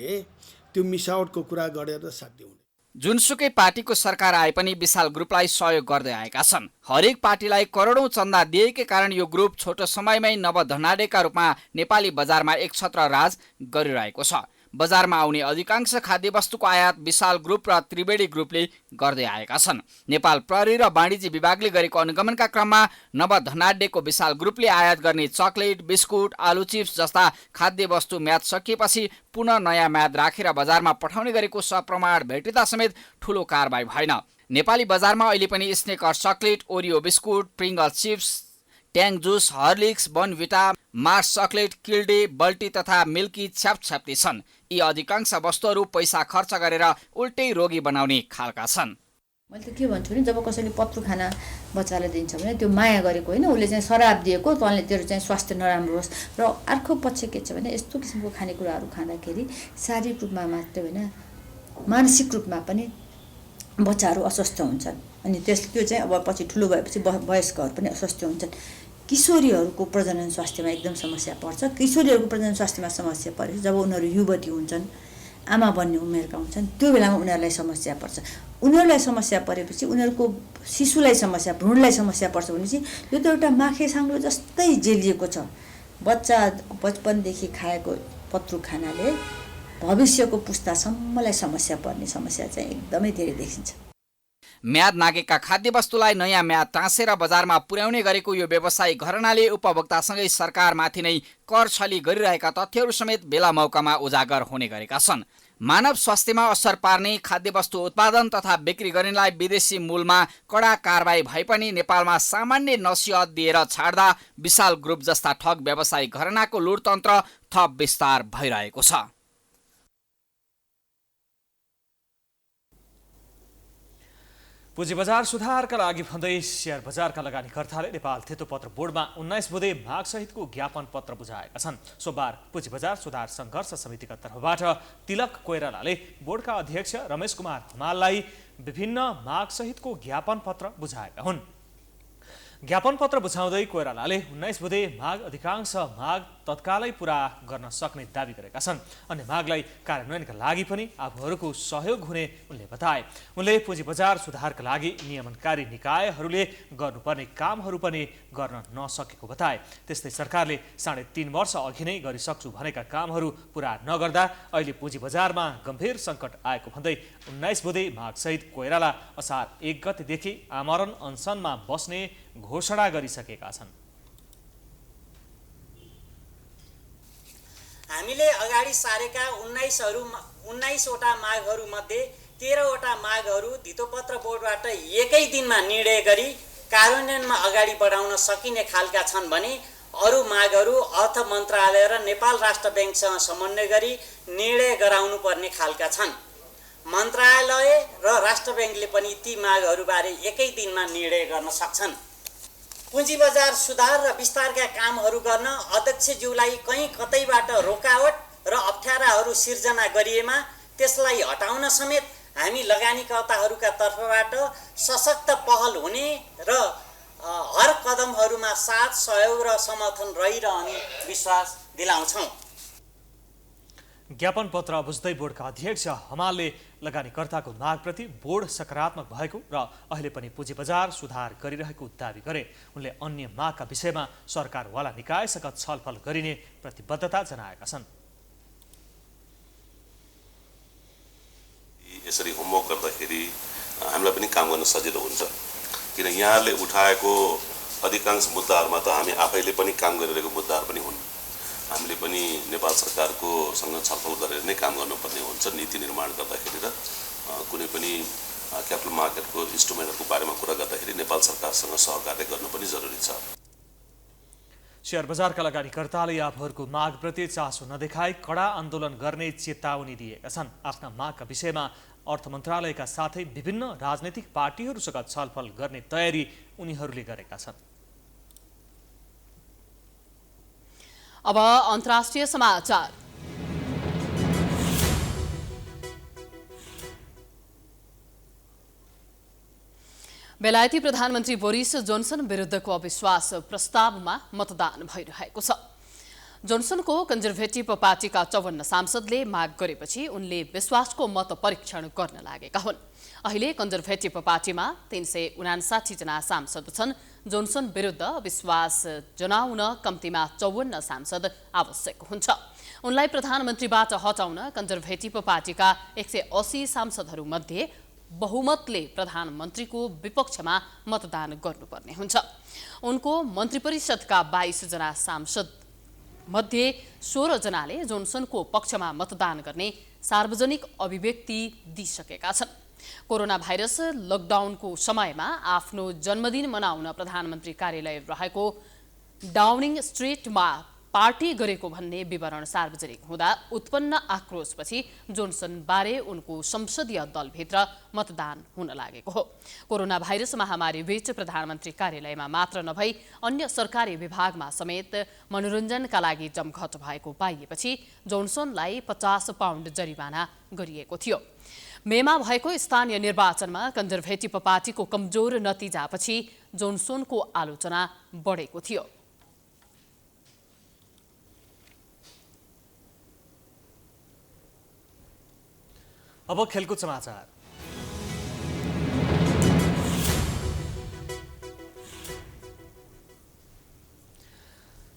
त्यो मिसावटको कुरा गरेर साध्य हुने। जुनसुकै पार्टीको सरकार आए पनि विशाल ग्रुपलाई सहयोग गर्दै आएका छन्। हरेक पार्टीलाई करोडौं चन्दा दिएकै कारण यो ग्रुप छोटो समयमै नवधनाडेका रूपमा नेपाली बजारमा एक छत्र राज गरिरहेको छ। बजारमा आउने अधिकांश खाद्य वस्तुको आयात विशाल ग्रुप र त्रिवेणी ग्रुपले गर्दै आएका छन्। नेपाल प्रहरी र वाणिज्य विभागले गरेको अनुगमनका क्रममा नवधनाडेको विशाल ग्रुपले आयात गर्ने चकलेट, बिस्कुट, आलु चिप्स जस्ता खाद्य वस्तु म्याद सकिएपछि पुनः नयाँ म्याद राखेर बजारमा पठाउने गरेको सप्रमाण भेटिँदा समेत ठूलो कारबाही भएन। नेपाली बजारमा अहिले पनि स्नेकर चकलेट, ओरियो बिस्कुट, प्रिङ्गल चिप्स, ट्याङ juice, Horlicks, Bournvita, Mars chocolate, किल्डे, बल्टी तथा मिल्की छ्यापछ्याप्ती छन्। यी अधिकांश वस्तुहरू पैसा खर्च गरेर उल्टै रोगी बनाउने खालका छन्। मैले त के भन्छु नि, जब कसैले पत्रु खाना बच्चालाई दिन्छ भने त्यो माया गरेको होइन, उसले चाहिँ शराब दिएको तँले तेरो चाहिँ स्वास्थ्य नराम्रो होस्। र अर्को पक्ष के छ भने यस्तो किसिमको खानेकुराहरू खाँदाखेरि शारीरिक रूपमा मात्रै होइन मानसिक रूपमा पनि बच्चाहरू अस्वस्थ हुन्छन्। अनि त्यो चाहिँ अब पछि ठुलो भएपछि वयस्कहरू पनि अस्वस्थ हुन्छन्। किशोरीहरूको प्रजनन स्वास्थ्यमा एकदम समस्या पर्छ। किशोरीहरूको प्रजनन स्वास्थ्यमा समस्या परेपछि जब उनीहरू युवती हुन्छन्, आमा बन्ने उमेरका हुन्छन्, त्यो बेलामा उनीहरूलाई समस्या पर्छ। उनीहरूलाई समस्या परेपछि उनीहरूको शिशुलाई समस्या, भ्रूणलाई समस्या पर्छ भनेपछि यो त एउटा माखे साङ्लो जस्तै जेलिएको छ। बच्चा बचपनदेखि खाएको पत्रु खानाले भविष्यको पुस्तासम्मलाई समस्या पर्ने समस्या चाहिँ एकदमै धेरै देखिन्छ। म्याद नागेका खाद्य वस्तुलाई नयाँ म्याद टाँसेर बजारमा पुर्याउने गरेको यो व्यवसायिक घरानाले उपभोक्तासँगै सरकारमाथि नै कर छली गरिरहेका तथ्यहरू समेत बेला मौकामा उजागर हुने गरेका छन्। मानव स्वास्थ्यमा असर पार्ने खाद्य वस्तु उत्पादन तथा बिक्री गर्नेलाई विदेशी मूलमा कडा कारबाही भए पनि नेपालमा सामान्य नसिहत दिएर छाड्दा विशाल ग्रुप जस्ता ठग व्यवसायिक घरानाको लुटतन्त्र थप विस्तार भइरहेको छ। पुँजी बजार सुधारका लागि भन्दै शेयर बजारका लगानीकर्ताले नेपाल धेतुपत्र बोर्डमा 19 बुँदे मागसहितको ज्ञापन पत्र बुझाएका छन्। सोमबार पुँजी बजार सुधार सङ्घर्ष समितिका तर्फबाट तिलक कोइरालाले बोर्डका अध्यक्ष रमेश कुमार हमाललाई विभिन्न मागसहितको ज्ञापन पत्र बुझाएका हुन्। ज्ञापन पत्र बुझाउँदै कोइरालाले 19 बुँदे माग अधिकांश माग तत्कालै पूरा गर्न सक्ने दावी गरेका छन्। अन्य मागलाई कार्यान्वयनका लागि पनि आफूहरूको सहयोग हुने उनले बताए। उनले पुँजी बजार सुधारका लागि नियमनकारी निकायहरूले गर्नुपर्ने कामहरू पनि गर्न नसकेको बताए। त्यस्तै सरकारले 3.5 वर्ष अघि नै गरिसक्छु भनेका कामहरू पूरा नगर्दा अहिले पुँजी बजारमा गम्भीर सङ्कट आएको भन्दै 19 बुँदे मागसहित कोइराला असार 1 गतेदेखि आमरण अनसनमा बस्ने घोषणा गरिसकेका छन्। हामीले अगाडि सारेका 19वटा मागहरूमध्ये 13वटा मागहरू धितोपत्र बोर्डबाट एकै दिनमा निर्णय गरी कार्यान्वयनमा अगाडि बढाउन सकिने खालका छन् भने अरू मागहरू अर्थ मन्त्रालय र नेपाल राष्ट्र ब्याङ्कसँग समन्वय गरी निर्णय गराउनु पर्ने खालका छन्। मन्त्रालय र राष्ट्र ब्याङ्कले पनि ती मागहरूबारे एकै दिनमा निर्णय गर्न सक्छन्। पुँजी बजार सुधार र विस्तारका कामहरू गर्न अध्यक्षज्यूलाई कहीँ कतैबाट रोकावट र अप्ठ्याराहरू सिर्जना गरिएमा त्यसलाई हटाउन समेत हामी लगानीकर्ताहरूका तर्फबाट सशक्त पहल हुने र हर कदमहरूमा साथ सहयोग र समर्थन रहिरहने विश्वास दिलाउँछौँ। ज्ञापन पत्र बुझ्दै बोर्डका अध्यक्ष हमालले लगानीकर्ताको मागप्रति बोर्ड सकारात्मक भएको र अहिले पनि पुँजी बजार सुधार गरिरहेको दावी गरे। उनले अन्य मागका विषयमा सरकारवाला निकायसँग छलफल गरिने प्रतिबद्धता जनाएका छन्। यसरी होमवर्क गर्दाखेरि हामीलाई पनि काम गर्न सजिलो हुन्छ, किन यहाँले उठाएको अधिकांश मुद्दाहरूमा त हामी आफैले पनि काम गरिरहेको मुद्दाहरू पनि हुन्। हामीले पनि नेपाल सरकारको सँग छलफल गरेर नै काम गर्नुपर्ने हुन्छ। नीति निर्माण गर्दाखेरि र कुनै पनि क्यापिटल मार्केटको इन्स्ट्रुमेन्टहरूको बारेमा कुरा गर्दाखेरि नेपाल सरकारसँग सहकार्य गर्नु पनि जरुरी छ। शेयर बजारका लगानीकर्ताले आफूहरूको मागप्रति चासो नदेखाई कडा आन्दोलन गर्ने चेतावनी दिएका छन्। आफ्ना मागका विषयमा अर्थ मन्त्रालयका साथै विभिन्न राजनैतिक पार्टीहरूसँग छलफल गर्ने तयारी उनीहरूले गरेका छन्। अब अन्तर्राष्ट्रिय समाचार। बेलायती प्रधानमन्त्री बोरिस जोन्सन विरुद्धको अविश्वास प्रस्तावमा मतदान भइरहेको छ। जोन्सनको कन्जर्भेटिभ पार्टीका 54 सांसदले माग गरेपछि उनले विश्वासको मत परीक्षण गर्न लागेका हुन्। अहिले कन्जर्भेटिभ पार्टीमा 359 जना सांसद छन्। जोन्सन विरुद्ध विश्वास जनाउन कम्तीमा 54 सांसद आवश्यक हुन्छ। उनलाई प्रधानमन्त्रीबाट हटाउन कन्जर्भेटिभ पार्टीका 180 सांसदहरूमध्ये बहुमतले प्रधानमन्त्रीको विपक्षमा मतदान गर्नुपर्ने हुन्छ। उनको मन्त्रिपरिषदका 22 जना सांसद मध्ये 16 जनाले जोन्सनको पक्षमा मतदान गर्ने सार्वजनिक अभिव्यक्ति दिइसकेका छन्। कोरोना भाइरस लकडाउनको समयमा आफ्नो जन्मदिन मनाउन प्रधानमन्त्री कार्यालय रहेको डाउनिङ स्ट्रिटमा पार्टी गरेको भन्ने विवरण सार्वजनिक हुँदा उत्पन्न आक्रोशपछि जोन्सनबारे उनको संसदीय दलभित्र मतदान हुन लागेको हो। कोरोना भाइरस महामारी बीच प्रधानमन्त्री कार्यालयमा मात्र नभई अन्य सरकारी विभागमा समेत मनोरञ्जनका लागि जमघट भएको पाइएपछि जोन्सनलाई 50 पाउन्ड जरिवाना गरिएको थियो। मेमा भएको स्थानीय निर्वाचनमा कन्जर्भेटिभ पार्टीको कमजोर नतिजापछि जोन्सनको आलोचना बढेको थियो। अब खेलकुद समाचार।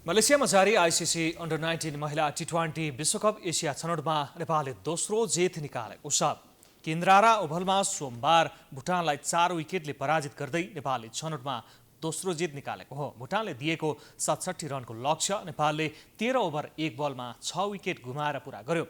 मलेसियामा जारी आइसिसी अन्डर 19 महिला T20 विश्वकप एसिया छनौटमा नेपालले दोस्रो जित निकालेको छ। केन्द्रारा ओभलमा सोमबार भुटानलाई 4 विकेटले पराजित गर्दै नेपालले छनौटमा दोस्रो जित निकालेको हो। भुटानले दिएको 67 रनको लक्ष्य नेपालले 13 ओभर 1 बलमा 6 विकेट गुमाएर पूरा गर्यो।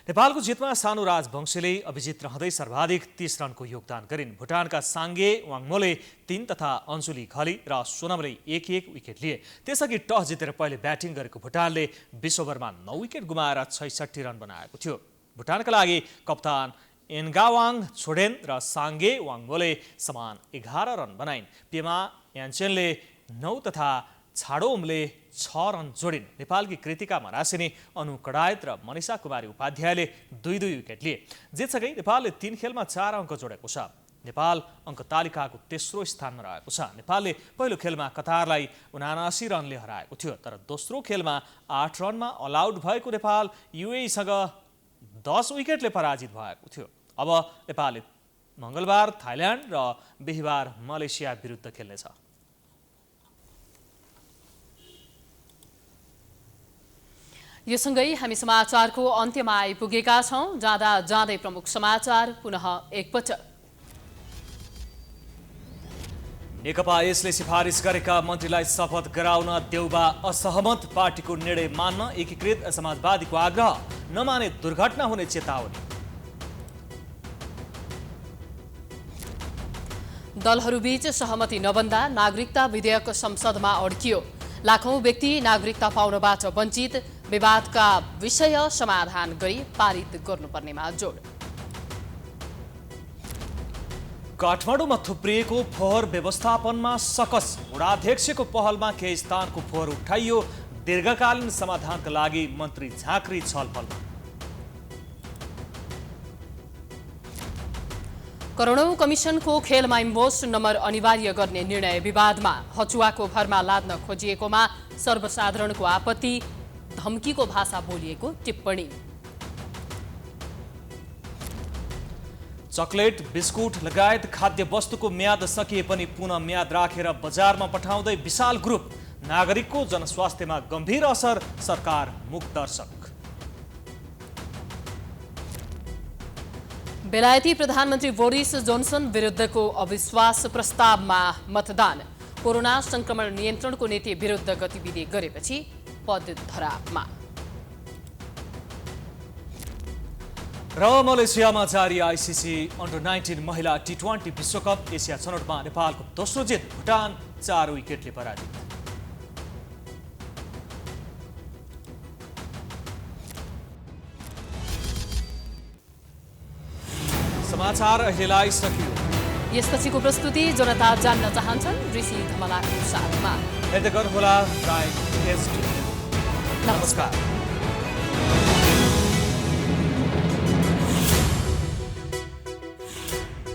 नेपालको जितमा सानु राजवंशीले अभिजित रहँदै सर्वाधिक 30 रनको योगदान गरिन्। भुटानका साङ्गे वाङमोले 3 तथा अन्जुली खली र सोनमले 1-1 विकेट लिए। त्यसअघि टस जितेर पहिले ब्याटिङ गरेको भुटानले 20 ओभरमा 9 विकेट गुमाएर 66 रन बनाएको थियो। भुटानका लागि कप्तान एन्गावाङ छोडेन र साङ्गे वाङमोले समान 11 रन बनाइन्। पेमा यान्चेनले 9 तथा छाडोमले 6 रन जोडिन्। नेपालकी कृतिका मरासिनी, अनु कडायत र मनिषा कुमारी उपाध्यायले 2-2 विकेट लिए। जितसँगै नेपालले 3 खेलमा 4 अङ्क जोडेको छ। नेपाल अङ्क तालिकाको तेस्रो स्थानमा रहेको छ। नेपालले पहिलो खेलमा कतारलाई 79 रनले हराएको थियो, तर दोस्रो खेलमा 8 रनमा अल आउट भएको नेपाल युएईसँग 10 विकेटले पराजित भएको थियो। अब नेपालले मङ्गलबार थाइल्यान्ड र बिहिबार मलेसिया विरुद्ध खेल्नेछ। यो सँगै हामी समाचारको अन्त्यमा आइपुगेका छौं। जाँदा जाँदै प्रमुख समाचार पुनः एकपटक। नेकपा यसले सिफारिस गरेका मन्त्रीलाई शपथ गराउन देउबा असहमत। पार्टीको निर्णय मान्न एकीकृत समाजवादीको आग्रह, नमाने दुर्घटना हुने चेतावनी। दलहरूबीच सहमति नबन्दा नागरिकता विधेयक संसदमा अड्कियो। लाखौं व्यक्ति नागरिकता पाउनबाट वञ्चित। विवादका विषय समाधान गरी पारित गर्नुपर्नेमा जोड। काठमाडौँमा थुप्रिएको फोहोर व्यवस्थापनमा सकस। वडाध्यक्षको पहलमा केही स्थानको फोहोर उठाइयो। दीर्घकालीन समाधानका लागि मन्त्री झाँक्री छलफलमा। करोडौं कमिसनको खेलमा इन्भोइस नम्बर अनिवार्य गर्ने निर्णय विवादमा। हचुवाको भरमा लाद्न खोजिएकोमा सर्वसाधारणको आपत्ति। धम्कीको भाषा बोलिएको टिप्पणी। चकलेट बिस्कुट लगायत खाद्य वस्तुको म्याद सकिए पनि पुनः म्याद राखेर बजारमा पठाउँदै विशाल ग्रुप। नागरिकको जनस्वास्थ्यमा गम्भीर असर, सरकार मुखदर्शक। बेलायती प्रधानमन्त्री बोरिस जोन्सन विरुद्धको अविश्वास प्रस्तावमा मतदान। कोरोना संक्रमण नियन्त्रणको नीति विरुद्ध गतिविधि गरेपछि पद धरापमा। र मलेसियामा जारी आइसिसी अन्डर-19 महिला टी20 विश्वकप एसिया छनौटमा नेपालको दोस्रो जित, भुटान 4 विकेटले पराजित। समाचार अहिलेलाई सकियो। यसपछिको प्रस्तुति जनता जान्न चाहन्छन् ऋषि धमलाको साथमा। हेर्दै गर्नुहोला प्राइम टेस्ट। नमस्कार।